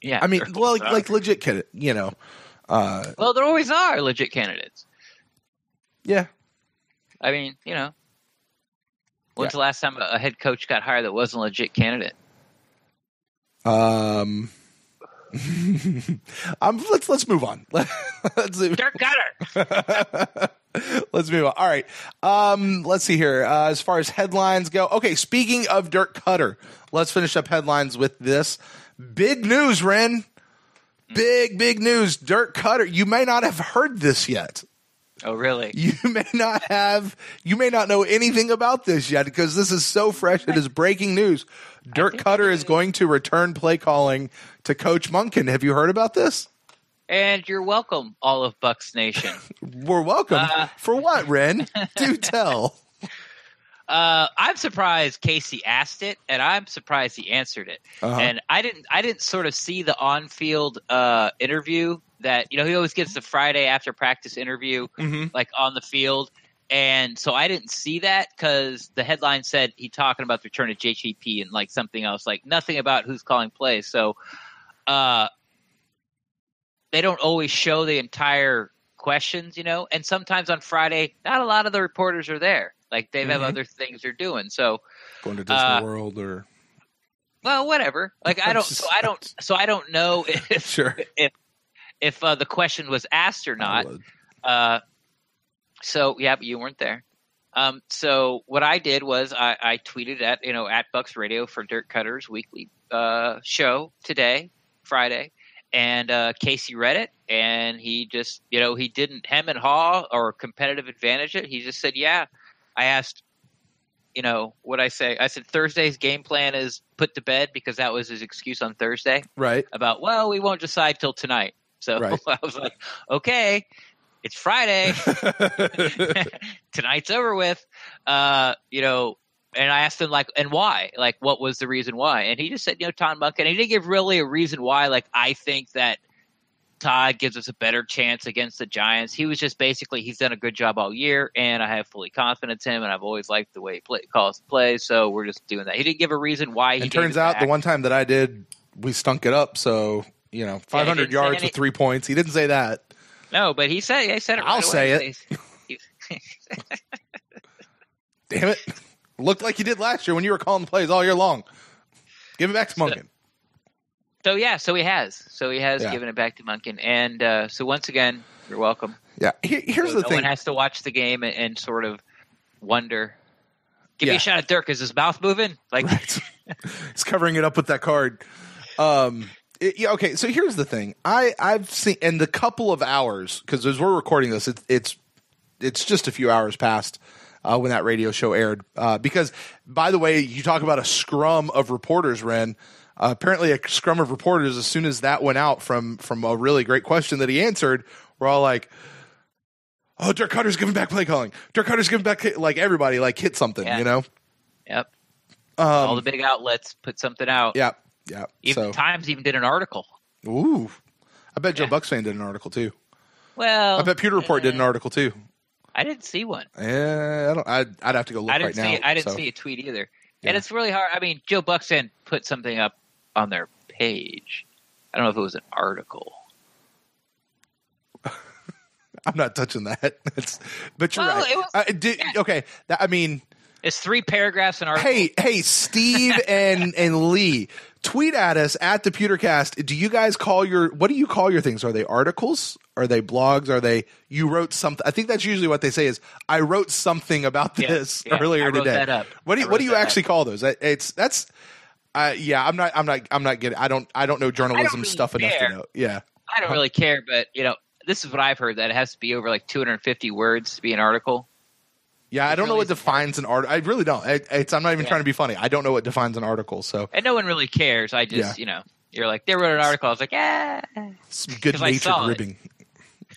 yeah. I mean, well, like legit candidate, well, there always are legit candidates. Yeah. I mean, when's the last time a head coach got hired that wasn't a legit candidate? Let's move on. Dirk Koetter. Let's move on. All right. Let's see here. As far as headlines go. Okay. Speaking of Dirk Koetter, let's finish up headlines with this. Big news, Ren. Big news. Dirk Koetter. You may not have heard this yet. Oh, really? You may not know anything about this yet because this is so fresh. It is breaking news. Dirk Koetter is going to return play calling to Coach Monken. Have you heard about this? And you're welcome, all of Bucs Nation. We're welcome. For what, Ren? Do tell. I'm surprised Casey asked it, and I'm surprised he answered it. And I didn't sort of see the on-field interview that he always gives the Friday after practice interview, like on the field, and so I didn't see that because the headline said he talking about the return of JGP and like something else, like nothing about who's calling plays. So they don't always show the entire questions, and sometimes on Friday, not a lot of the reporters are there. Like they have other things they're doing. So going to Disney World or whatever. Like I don't know if if the question was asked or not. So yeah, but you weren't there. So what I did was I tweeted at Bucs Radio for Dirk Koetter's weekly show today, Friday, and Casey read it, and he just he didn't hem and haw or competitive advantage it. He just said, yeah. I asked, what I say. I said Thursday's game plan is put to bed because that was his excuse on Thursday. Right. About we won't decide till tonight. So right. I was like, okay. It's Friday. Tonight's over with. And I asked him and why? What was the reason why? And he just said, Todd Monken. And he didn't give really a reason why. I think that Todd gives us a better chance against the Giants. He was just basically he's done a good job all year, and I have fully confidence in him, and I've always liked the way he calls plays. So we're just doing that. He didn't give a reason why. It turns out the one time that I did, we stunk it up. So 500 yards with 3 points. He didn't say that. No, but he said it. I'll say it. Damn it. Looked like you did last year when you were calling the plays all year long. Give it back to Monken. So he has given it back to Monken. And so once again, you're welcome. Yeah. Here's the thing. No one has to watch the game and sort of wonder. Give me a shot at Dirk. Is his mouth moving? Right. He's covering it up with that card. Okay, so here's the thing. I've seen in the couple of hours, because as we're recording this, it's just a few hours past when that radio show aired. Because, by the way, you talk about a scrum of reporters, Ren. Apparently, a scrum of reporters, as soon as that went out from a really great question that he answered, we're all like, "Oh, Dirk Koetter's giving back play calling. Dirk Koetter's giving back." Everybody hit something, Yep. All the big outlets put something out. Yep. Yeah. Even Times even did an article. Ooh. I bet Joe Bucs fan did an article too. Well, I bet Pewter Report did an article too. I didn't see one. I'd have to go look right now. I didn't see a tweet either. Yeah. And it's really hard. I mean, Joe Bucs fan put something up on their page. I don't know if it was an article. I'm not touching that. But you're right. Okay. It's 3 paragraphs an article. Hey, Steve and Lee, tweet at us at the Pewtercast. Do you guys what do you call your things? Are they articles? Are they blogs? You wrote something? I think that's usually what they say is, I wrote something about this earlier today. That up. What do you actually call those? I'm not getting, I don't know journalism stuff enough to know. Yeah. I don't really care, but this is what I've heard, that it has to be over 250 words to be an article. Yeah, I don't know what defines an article. I really don't. I'm not even trying to be funny. I don't know what defines an article. So, and no one really cares. I just, you're like, they wrote an article. I was like, some good-natured ribbing.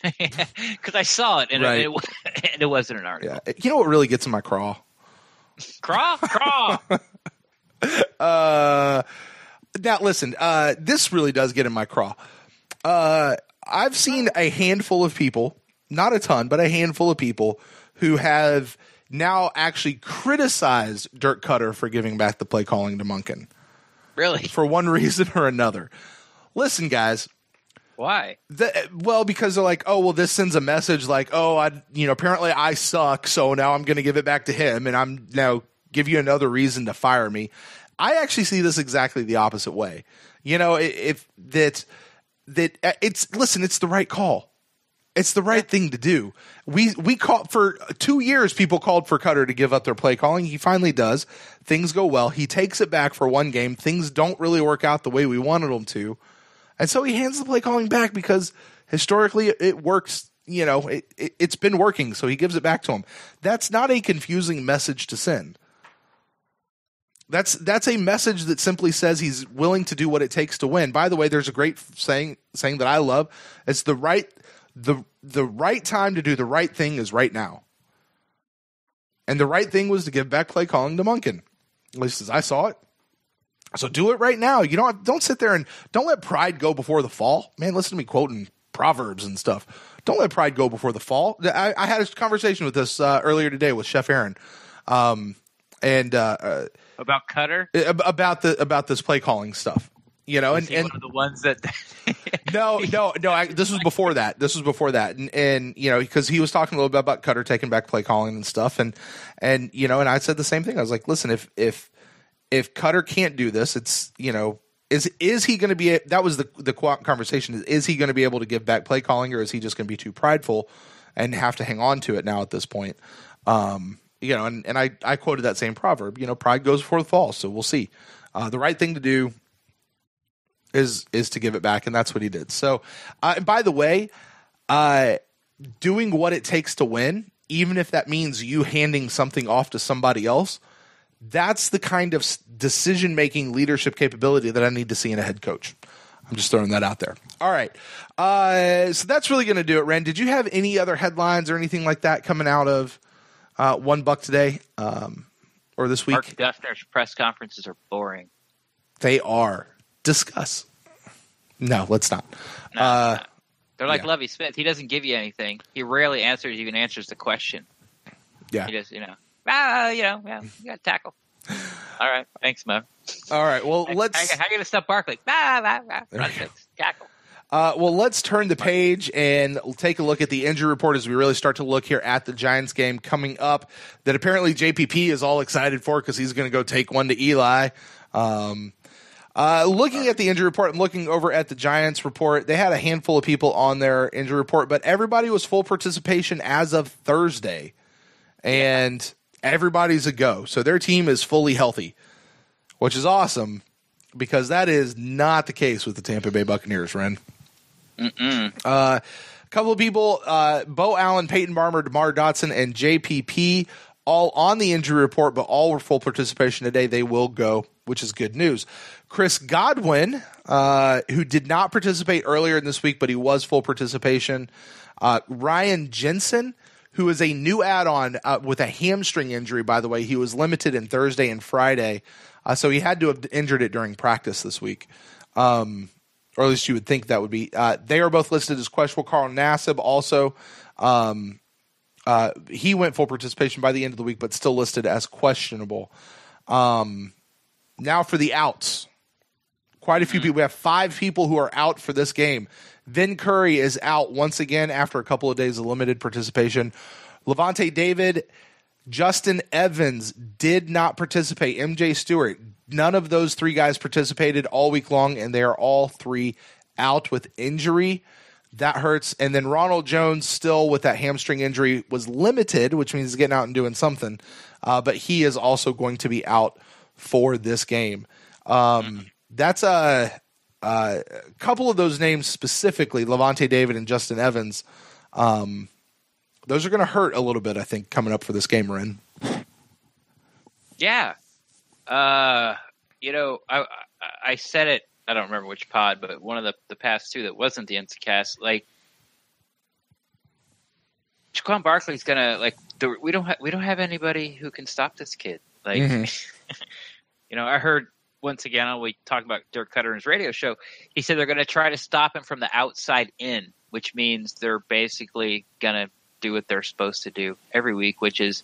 Because I saw it, and it wasn't an article. Yeah. You know what really gets in my craw? Craw. Now listen. This really does get in my craw. I've seen a handful of people, not a ton, but a handful of people who have now actually criticized Dirk Koetter for giving back the play calling to Monken. Really? For one reason or another. Listen, guys. Why? Because they're like, oh, well, this sends a message like, oh, apparently I suck, so now I'm going to give it back to him, and I'm now give you another reason to fire me. I actually see this exactly the opposite way. It's the right call. It's the right thing to do. We called for 2 years. People called for Koetter to give up their play calling. He finally does. Things go well. He takes it back for one game. Things don't really work out the way we wanted them to, and so he hands the play calling back because historically it works. It's been working. So he gives it back to him. That's not a confusing message to send. That's a message that simply says he's willing to do what it takes to win. By the way, there's a great saying that I love. It's the right time to do the right thing is right now. And the right thing was to give back play calling to Monken. At least as I saw it. So do it right now. Don't sit there and don't let pride go before the fall. Man, listen to me quoting Proverbs and stuff. Don't let pride go before the fall. I had a conversation with this earlier today with Chef Aaron. About Koetter? About this play calling stuff. And one of the ones that no. This was before that. And because he was talking a little bit about Koetter taking back play calling and stuff, and I said the same thing. I was like, listen, if Koetter can't do this, it's Is he going to be? That was the conversation. Is he going to be able to give back play calling, or is he just going to be too prideful and have to hang on to it now at this point? You know, and I quoted that same proverb. You know, pride goes before the fall. So we'll see. The right thing to do is to give it back, and that's what he did. So, and by the way, doing what it takes to win, even if that means you handing something off to somebody else. That's the kind of decision-making leadership capability that I need to see in a head coach. I'm just throwing that out there. All right. So that's really going to do it, Ren. Did you have any other headlines or anything like that coming out of One Buck today or this week? Mark Duffner's press conferences are boring. They are. Discuss. No, let's not. No. They're like Lovie Smith. He doesn't give you anything. He rarely even answers the question. Yeah. He just, you got to tackle. All right. Thanks, Mo. All right. Well, let's. How are you going to stop Barkley? Tackle. Well, let's turn the page and take a look at the injury report as we really start to look here at the Giants game coming up that apparently JPP is all excited for because he's going to go take one to Eli. Looking at the injury report and looking over at the Giants report, they had a handful of people on their injury report, but everybody was full participation as of Thursday. And everybody's a go. So their team is fully healthy, which is awesome because that is not the case with the Tampa Bay Buccaneers, Ren. A couple of people, Bo Allen, Peyton Barber, DeMar Dotson, and JPP, all on the injury report, but all were full participation today. They will go, which is good news. Chris Godwin, who did not participate earlier in this week, but he was full participation. Ryan Jensen, who is a new add-on with a hamstring injury, by the way. He was limited in Thursday and Friday, so he had to have injured it during practice this week. Or at least you would think that would be. They are both listed as questionable. Carl Nassib also, he went full participation by the end of the week, but still listed as questionable. Now for the outs. Quite a few people. We have 5 people who are out for this game. Vin Curry is out once again after a couple of days of limited participation. Levante David, Justin Evans did not participate. MJ Stewart, none of those 3 guys participated all week long, and they are all 3 out with injury. That hurts. And then Ronald Jones, still with that hamstring injury, was limited, which means he's getting out and doing something. But he is also going to be out for this game. That's a couple of those names specifically, Levante David and Justin Evans. Those are going to hurt a little bit, I think, coming up for this game, Ren. Yeah. I said it, I don't remember which pod, but one of the past 2 that wasn't the Instacast, like, Jaquan Barkley's gonna we don't have anybody who can stop this kid. Like, I heard once again we talked about Dirk Koetter in his radio show. He said they're going to try to stop him from the outside in, which means they're basically going to do what they're supposed to do every week, which is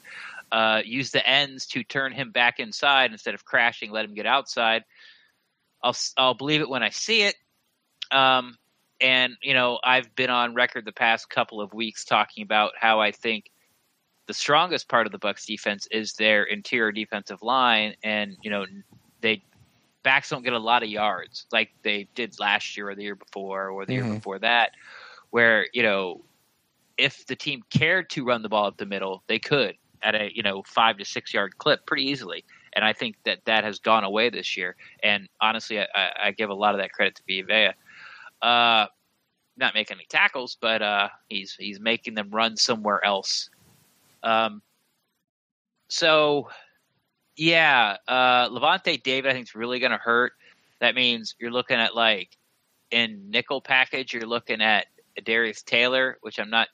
use the ends to turn him back inside instead of crashing, let him get outside. I'll believe it when I see it. And, I've been on record the past couple of weeks talking about how I think the strongest part of the Bucs defense is their interior defensive line. And, backs don't get a lot of yards like they did last year or the year before or the year before that, where, if the team cared to run the ball up the middle, they could at a, 5 to 6 yard clip pretty easily. And I think that has gone away this year. And honestly, I give a lot of that credit to Villa. Not making any tackles, but he's making them run somewhere else. Levante David, I think, is really going to hurt. That means you're looking at, like, in nickel package, you're looking at Darius Taylor, which I'm not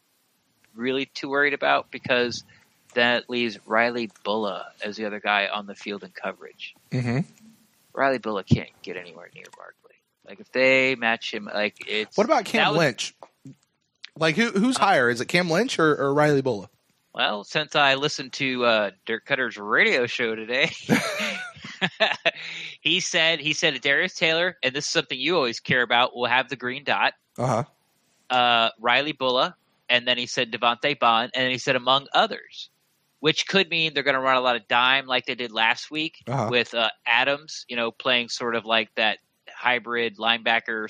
really too worried about because that leaves Riley Bulla as the other guy on the field in coverage. Riley Bulla can't get anywhere near Barkley. Like, if they match him, like, it's... What about Cam Lynch? Like, who's higher? Is it Cam Lynch or Riley Bulla? Well, since I listened to Dirk Koetter's radio show today, he said Darius Taylor, and this is something you always care about, will have the green dot. Riley Bulla, and then he said Devontae Bond, and then he said among others, which could mean they're going to run a lot of dime like they did last week with Adams, playing sort of like that hybrid linebacker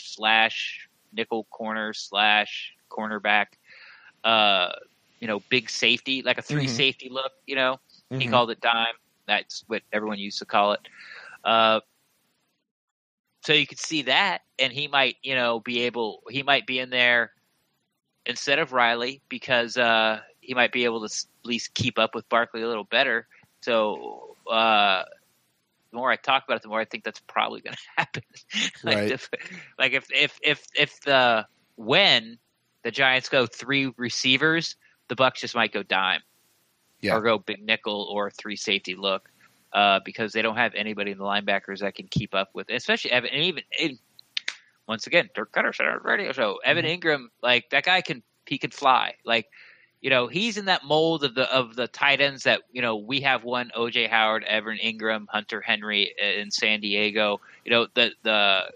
/ nickel corner / cornerback. Big safety, like a 3 safety look. He called it dime. That's what everyone used to call it. So you could see that, and he might, he might be in there instead of Riley because he might be able to at least keep up with Barkley a little better. So the more I talk about it, the more I think that's probably going to happen. Right. When the Giants go 3 receivers, the Bucs just might go dime, or go big nickel or 3 safety look. Because they don't have anybody in the linebackers that can keep up with it. Especially Evan, and once again, Dirk Koetter said on the radio show, Evan Ingram, like that guy can fly. Like, he's in that mold of the tight ends that, we have one OJ Howard, Evan Ingram, Hunter Henry in San Diego, the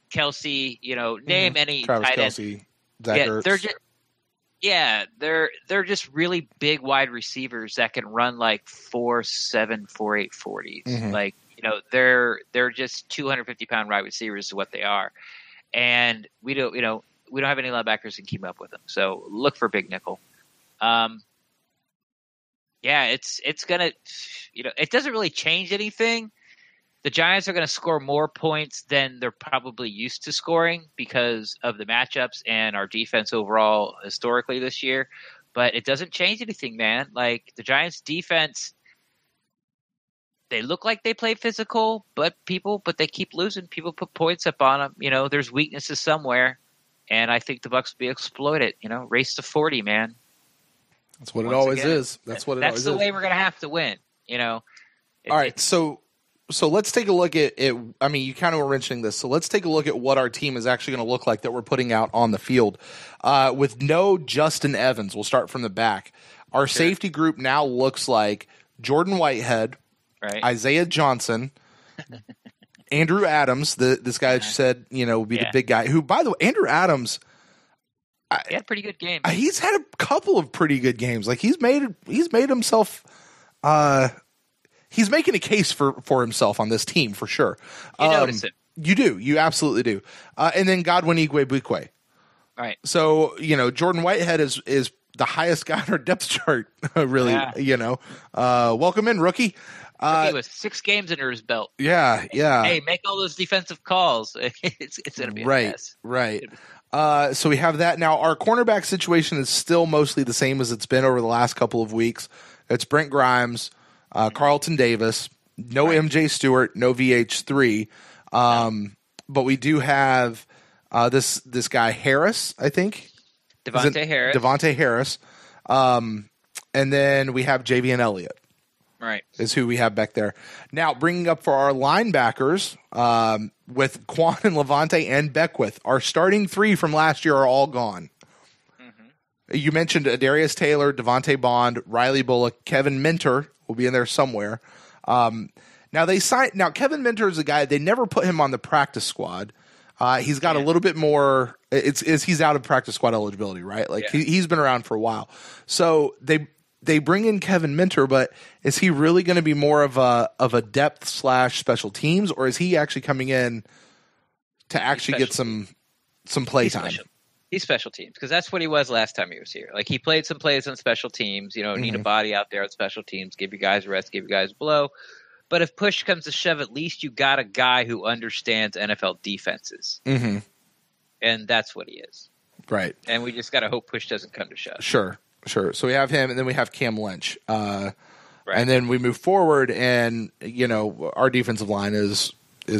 Kelsey, name any Travis tight Kelce, end. Zach Ertz. They're just really big wide receivers that can run like 4.7, 4.8 40s. Like, they're just 250-pound wide receivers is what they are. And we don't have any linebackers that can keep up with them. So look for big nickel. It's gonna, it doesn't really change anything. The Giants are going to score more points than they're probably used to scoring because of the matchups and our defense overall historically this year. But it doesn't change anything, man. Like, the Giants' defense, they look like they play physical, but they keep losing. People put points up on them. There's weaknesses somewhere, and I think the Bucs will be exploited. Race to 40, man. That's what it always is. That's the way we're going to have to win. All right, So let's take a look at it. I mean, you kind of were mentioning this. So let's take a look at what our team is actually going to look like that we're putting out on the field. With no Justin Evans, we'll start from the back. Our safety group now looks like Jordan Whitehead, Isaiah Johnson, Andrew Adams, this guy that you said, would be the big guy. Who, by the way, Andrew Adams, he had a pretty good game. He's had a couple of pretty good games. Like, he's made himself. He's making a case for himself on this team for sure. You notice it. You do. You absolutely do. And then Godwin Igwe-Buc'In. Right. So, Jordan Whitehead is the highest guy on our depth chart, really. Yeah. Welcome in, rookie. Rookie with 6 games under his belt. Yeah. Hey, make all those defensive calls. It's going to be a mess. Right. So we have that. Now, our cornerback situation is still mostly the same as it's been over the last couple of weeks. It's Brent Grimes, Carlton Davis, no MJ Stewart, no VH3. But we do have this guy Harris, I think. Devontae Harris. And then we have Javian Elliott. Right. Is who we have back there. Now, bringing up for our linebackers with Quan and Levante and Beckwith, our starting 3 from last year are all gone. You mentioned Darius Taylor, Devontae Bond, Riley Bullock, Kevin Minter will be in there somewhere. Now Kevin Minter is a guy, they never put him on the practice squad. He's got a little bit more. He's out of practice squad eligibility, right? Like he's been around for a while. So they bring in Kevin Minter, but is he really going to be more of a depth / special teams, or is he actually coming in to actually get some play time? He's special teams because that's what he was last time he was here. Like, he played some plays on special teams. Need a body out there on special teams. Give you guys a rest. Give you guys a blow. But if push comes to shove, at least you got a guy who understands NFL defenses. And that's what he is. Right. And we just got to hope push doesn't come to shove. Sure. So we have him, and then we have Cam Lynch. And then we move forward, and, our defensive line is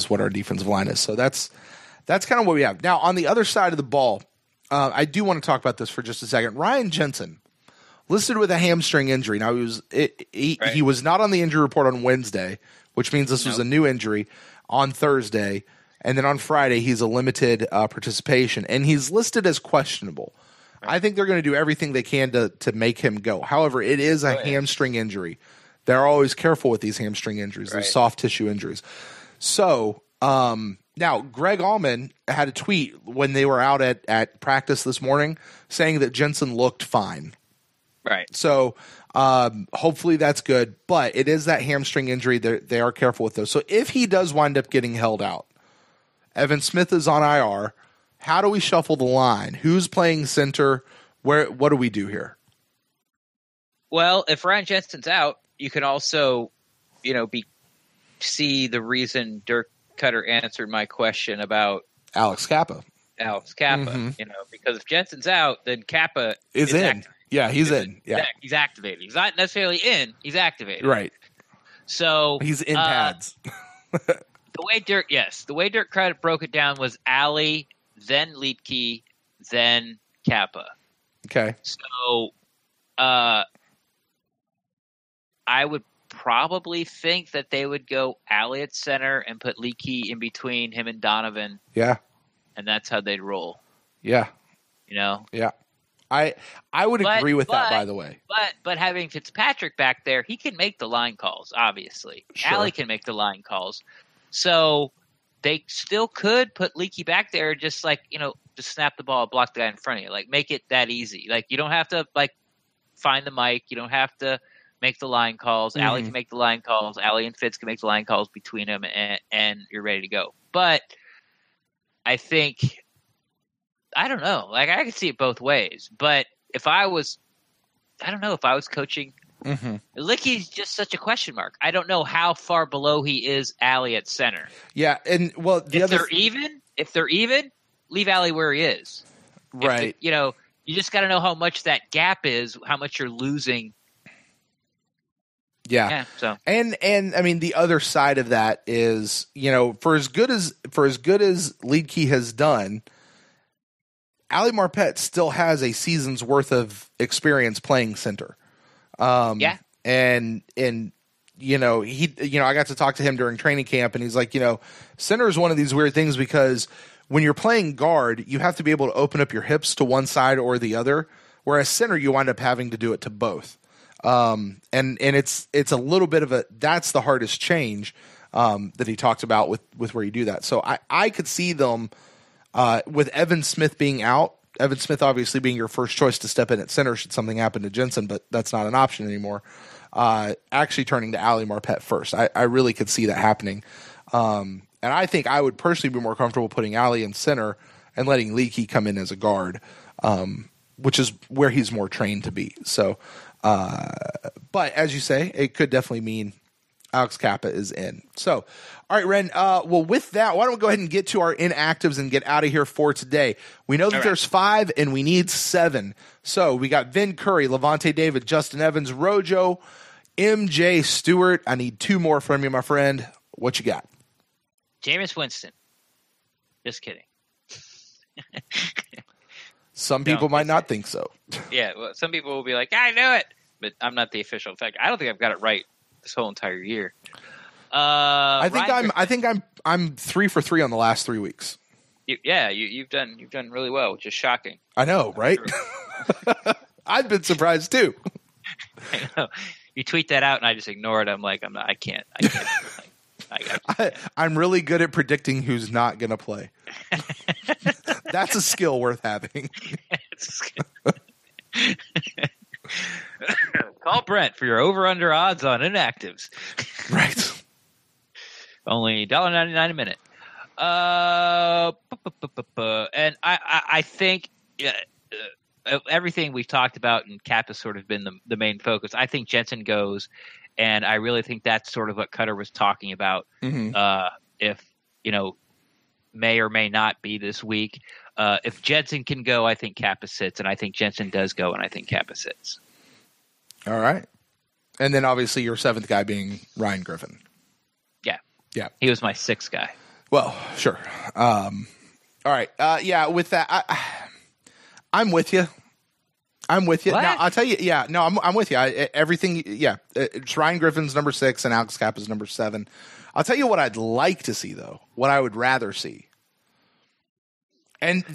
what our defensive line is. So that's kind of what we have. Now, on the other side of the ball, I do want to talk about this for just a second. Ryan Jensen, listed with a hamstring injury. Now, he was not on the injury report on Wednesday, which means this was a new injury on Thursday. And then on Friday, he's a limited participation, and he's listed as questionable. I think they're going to do everything they can to make him go. However, it is a hamstring injury. They're always careful with these hamstring injuries, these soft tissue injuries. So, now, Greg Allman had a tweet when they were out at practice this morning saying that Jensen looked fine. Right. So, hopefully that's good. But it is that hamstring injury. They are careful with those. So, if he does wind up getting held out, Evan Smith is on IR. How do we shuffle the line? Who's playing center? What do we do here? Well, if Ryan Jensen's out, you can also, see the reason Dirk Koetter answered my question about Alex Kappa. Because if Jensen's out, then Kappa is in. Activated. Yeah, he's in. Yeah, he's activated. He's not necessarily in. He's activated. Right. So he's in pads. The way Dirk Koetter broke it down was Ali, then Leedke, then Kappa. Okay. So, I would probably think that they would go Ali at center and put Leedke in between him and Donovan. Yeah. And that's how they'd roll. Yeah. Yeah. I would agree with that, by the way. But having Fitzpatrick back there, he can make the line calls, obviously. Sure. Ali can make the line calls. So they still could put Leedke back there, just just snap the ball, block the guy in front of you. Make it that easy. You don't have to find the mic. You don't have to make the line calls. Mm-hmm. Ali can make the line calls. Ali and Fitz can make the line calls between them, and you're ready to go. But I think, I don't know. I could see it both ways. But if I was coaching, Leedke's just such a question mark. I don't know how far below he is Ali at center. Yeah, and if they're even, leave Ali where he is. Right. You just got to know how much that gap is, how much you're losing. Yeah. So and I mean the other side of that is, for as good as Leedke has done, Ali Marpet still has a season's worth of experience playing center. Yeah. And I got to talk to him during training camp, and he's like, center is one of these weird things because when you're playing guard, you have to be able to open up your hips to one side or the other, whereas center, you wind up having to do it to both. And it's a little bit of that's the hardest change, that he talked about with where you do that. So I could see them, with Evan Smith being out, Evan Smith obviously being your first choice to step in at center should something happen to Jensen, but that's not an option anymore. Actually turning to Ali Marpet first. I really could see that happening. And I think I would personally be more comfortable putting Ali in center and letting Leedke come in as a guard, which is where he's more trained to be. So, but as you say, it could definitely mean Alex Kappa is in. So, all right, Ren. Well, with that, why don't we go ahead and get to our inactives and get out of here for today? We know that there's 5 and we need 7. So we got Vin Curry, Levante David, Justin Evans, Rojo, MJ Stewart. I need 2 more from you, my friend. What you got? Jameis Winston. Just kidding. Some people might not think so. Yeah, well, some people will be like, I knew it, but I'm not the official. In fact, I don't think I've got it right this whole entire year. I think I'm 3 for 3 on the last 3 weeks. You've done really well, which is shocking. I know, right? I've been surprised too. I know. You tweet that out, and I just ignore it. I'm like, I can't. I'm really good at predicting who's not going to play. That's a skill worth having. Call Brent for your over-under odds on inactives. Right. Only $1.99 a minute. And I think everything we've talked about in Cap has sort of been the main focus. I think Jensen goes, and I really think that's sort of what Koetter was talking about. If may or may not be this week. If Jensen can go, I think Kappa sits, and I think Jensen does go, and I think Kappa sits. All right. And then obviously your 7th guy being Ryan Griffin. Yeah. He was my 6th guy. Well, sure. All right. With that, I'm with you. What? Now, I'll tell you. Yeah, no, I'm with you. Everything. Yeah. It's Ryan Griffin's number 6 and Alex Kappa's number 7. I'll tell you what I'd like to see, though. What I would rather see. And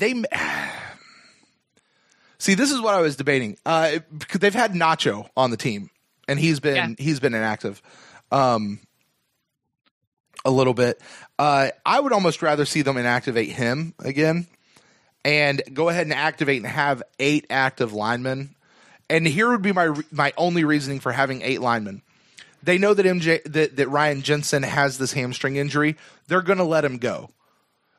see, this is what I was debating. Because they've had Nacho on the team, and he's been inactive a little bit. I would almost rather see them inactivate him again and go ahead and activate and have 8 active linemen. And here would be my only reasoning for having 8 linemen. They know that that Ryan Jensen has this hamstring injury. They're going to let him go.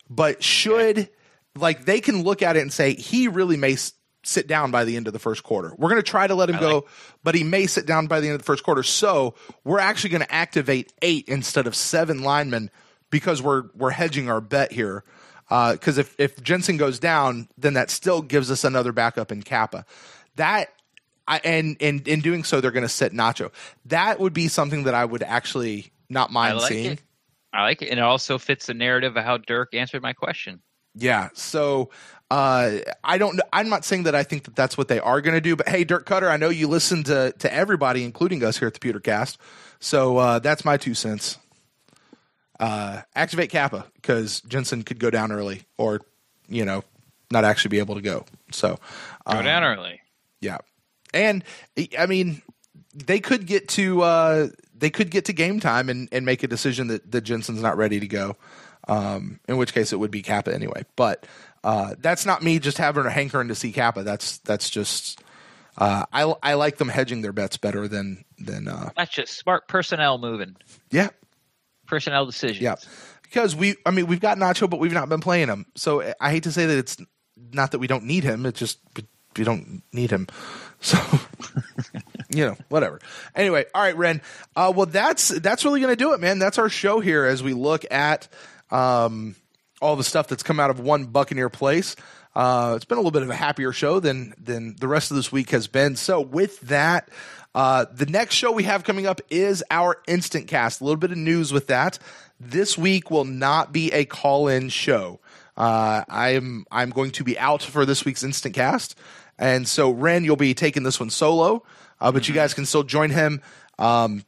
but they can look at it and say, he really may sit down by the end of the first quarter. We're going to try to let him go, but he may sit down by the end of the first quarter. So we're actually going to activate 8 instead of 7 linemen because we're hedging our bet here. Because if Jensen goes down, then that still gives us another backup in Kappa. And in doing so, they're going to sit Nacho. That would be something that I would actually not mind seeing. I like it, and it also fits the narrative of how Dirk answered my question. Yeah, so I don't know. I'm not saying that I think that that's what they are going to do, but hey, Dirk Koetter, I know you listen to everybody, including us here at the Pewtercast. So that's my 2 cents. Activate Kappa because Jensen could go down early, or not actually be able to go. So go down early. Yeah, and I mean they could get to game time and make a decision that Jensen's not ready to go. In which case it would be Kappa anyway. But that's not me just having a hankering to see Kappa. That's just I like them hedging their bets better than that's just smart personnel moving. Yeah. Personnel decisions. Yeah. Because we've got Nacho, but we've not been playing him. So I hate to say that it's not that we don't need him. It's just we don't need him. So whatever. Anyway, all right, Ren. Well, that's really going to do it, man. That's our show here as we look at all the stuff that's come out of one Buccaneer place. It's been a little bit of a happier show than the rest of this week has been. So with that, the next show we have coming up is our Instant Cast. A little bit of news with that. This week will not be a call-in show. I'm going to be out for this week's Instant Cast. And so, Ren, you'll be taking this one solo, but you guys can still join him. I'll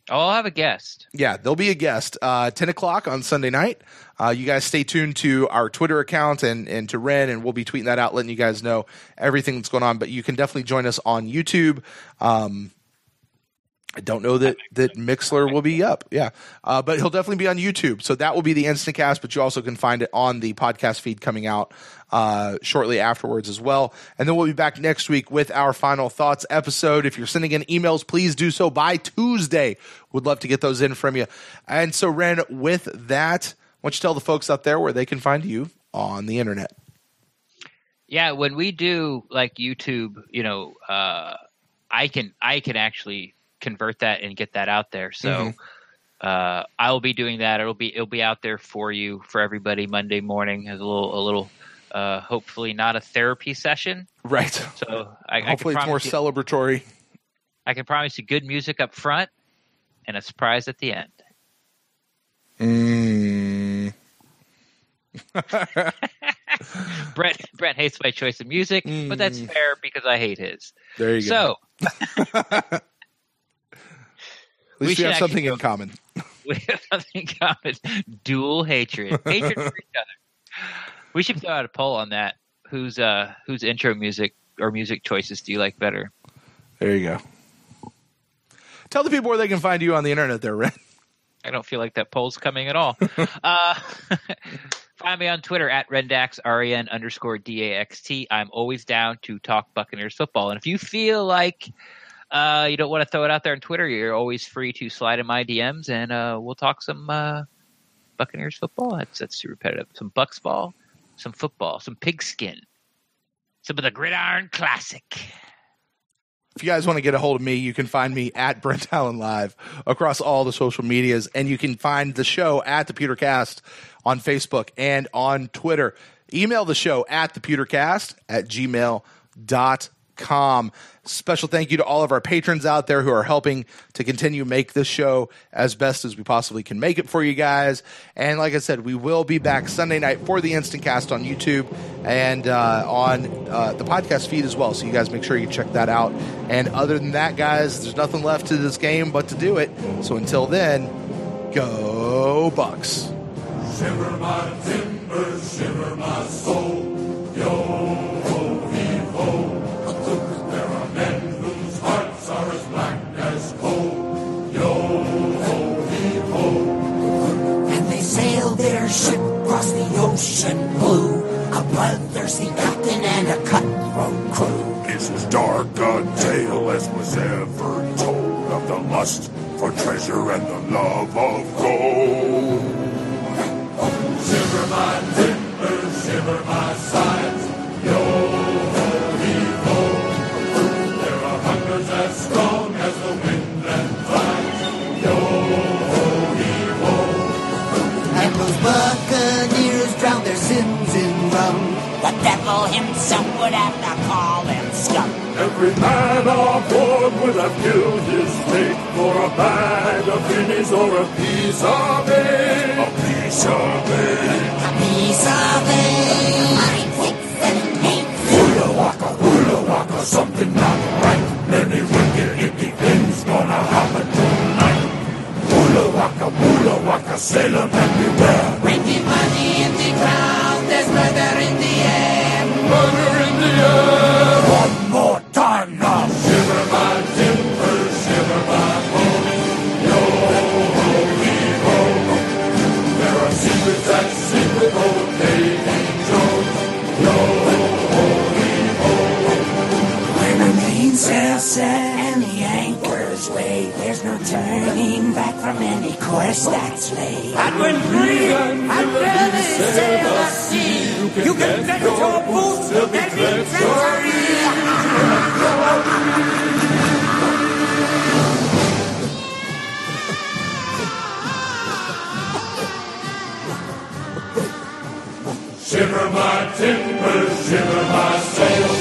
have a guest. Yeah, there'll be a guest. 10 o'clock on Sunday night. You guys stay tuned to our Twitter account and to Ren, and we'll be tweeting that out, letting you guys know everything that's going on. But you can definitely join us on YouTube. I don't know that Mixler will be up. Yeah. But he'll definitely be on YouTube. So that will be the Instant Cast, but you also can find it on the podcast feed coming out shortly afterwards as well. And then we'll be back next week with our Final Thoughts episode. If you're sending in emails, please do so by Tuesday. Would love to get those in from you. And so, Ren, with that, why don't you tell the folks out there where they can find you on the internet? Yeah, when we do like YouTube, I can actually convert that and get that out there. So I will be doing that. It'll be out there for you, for everybody, Monday morning as a little hopefully not a therapy session. Right. So hopefully it's more celebratory. I can promise you good music up front and a surprise at the end. Brent hates my choice of music, but that's fair because I hate his. There you go. So at least we have something in common. We have something in common. Dual hatred. Hatred for each other. We should throw out a poll on that. Whose intro music or music choices do you like better? There you go. Tell the people where they can find you on the internet there, Ren. I don't feel like that poll's coming at all. Find me on Twitter at Rendax, REN_DAXT. I'm always down to talk Buccaneers football. And if you feel like you don't want to throw it out there on Twitter, you're always free to slide in my DMs and we'll talk some Buccaneers football. That's too repetitive. Some Bucs ball, some football, some pigskin, some of the Gridiron Classic. If you guys want to get a hold of me, you can find me at Brent Allen Live across all the social medias, and you can find the show at the Pewtercast on Facebook and on Twitter. Email the show at thepewtercast@gmail.com. Special thank you to all of our patrons out there who are helping to continue make this show as best as we possibly can make it for you guys. And like I said, we will be back Sunday night for the Instant Cast on YouTube and on the podcast feed as well. So you guys make sure you check that out. And other than that, guys, there's nothing left to this game but to do it. So until then, go Bucs. Shiver my timbers, shiver my soul, yo-ho-hee-ho. There are men whose hearts are as black as coal, yo-ho-hee-ho. And they sail their ship across the ocean blue, a bloodthirsty captain and a cutthroat crew. It's as dark a tale as was ever told of the lust for treasure and the love of gold. Shiver my timbers. shiver my sides. Yo-ho-hee-ho. There are hungers as strong as the wind and tides. Yo-ho-hee-ho. And those Buccaneers drown their sins in rum. The devil himself would have to call them scum. Every man on board would have killed his mate for a bag of guineas or a piece of bait. A piece of bait. A piece of it. 9, 6, 7, 8. Hula waka, something not right. Many wicked, icky things gonna happen tonight. Hula waka, sailor man beware. Making money in the ground, there's murder in the air. Murder in the air. One more time now. Shiver my timbers, shiver my bones. Yo-ho-hee-ho. There are secrets that sing with old Davy Jones. Yo-ho-hee-ho. When the mainsail set and the anchors weigh, there's no turning back from any course that's laid. And when free and liberty sail the sea, you can get your boots till the treasury. Shiver my timbers, shiver my sails.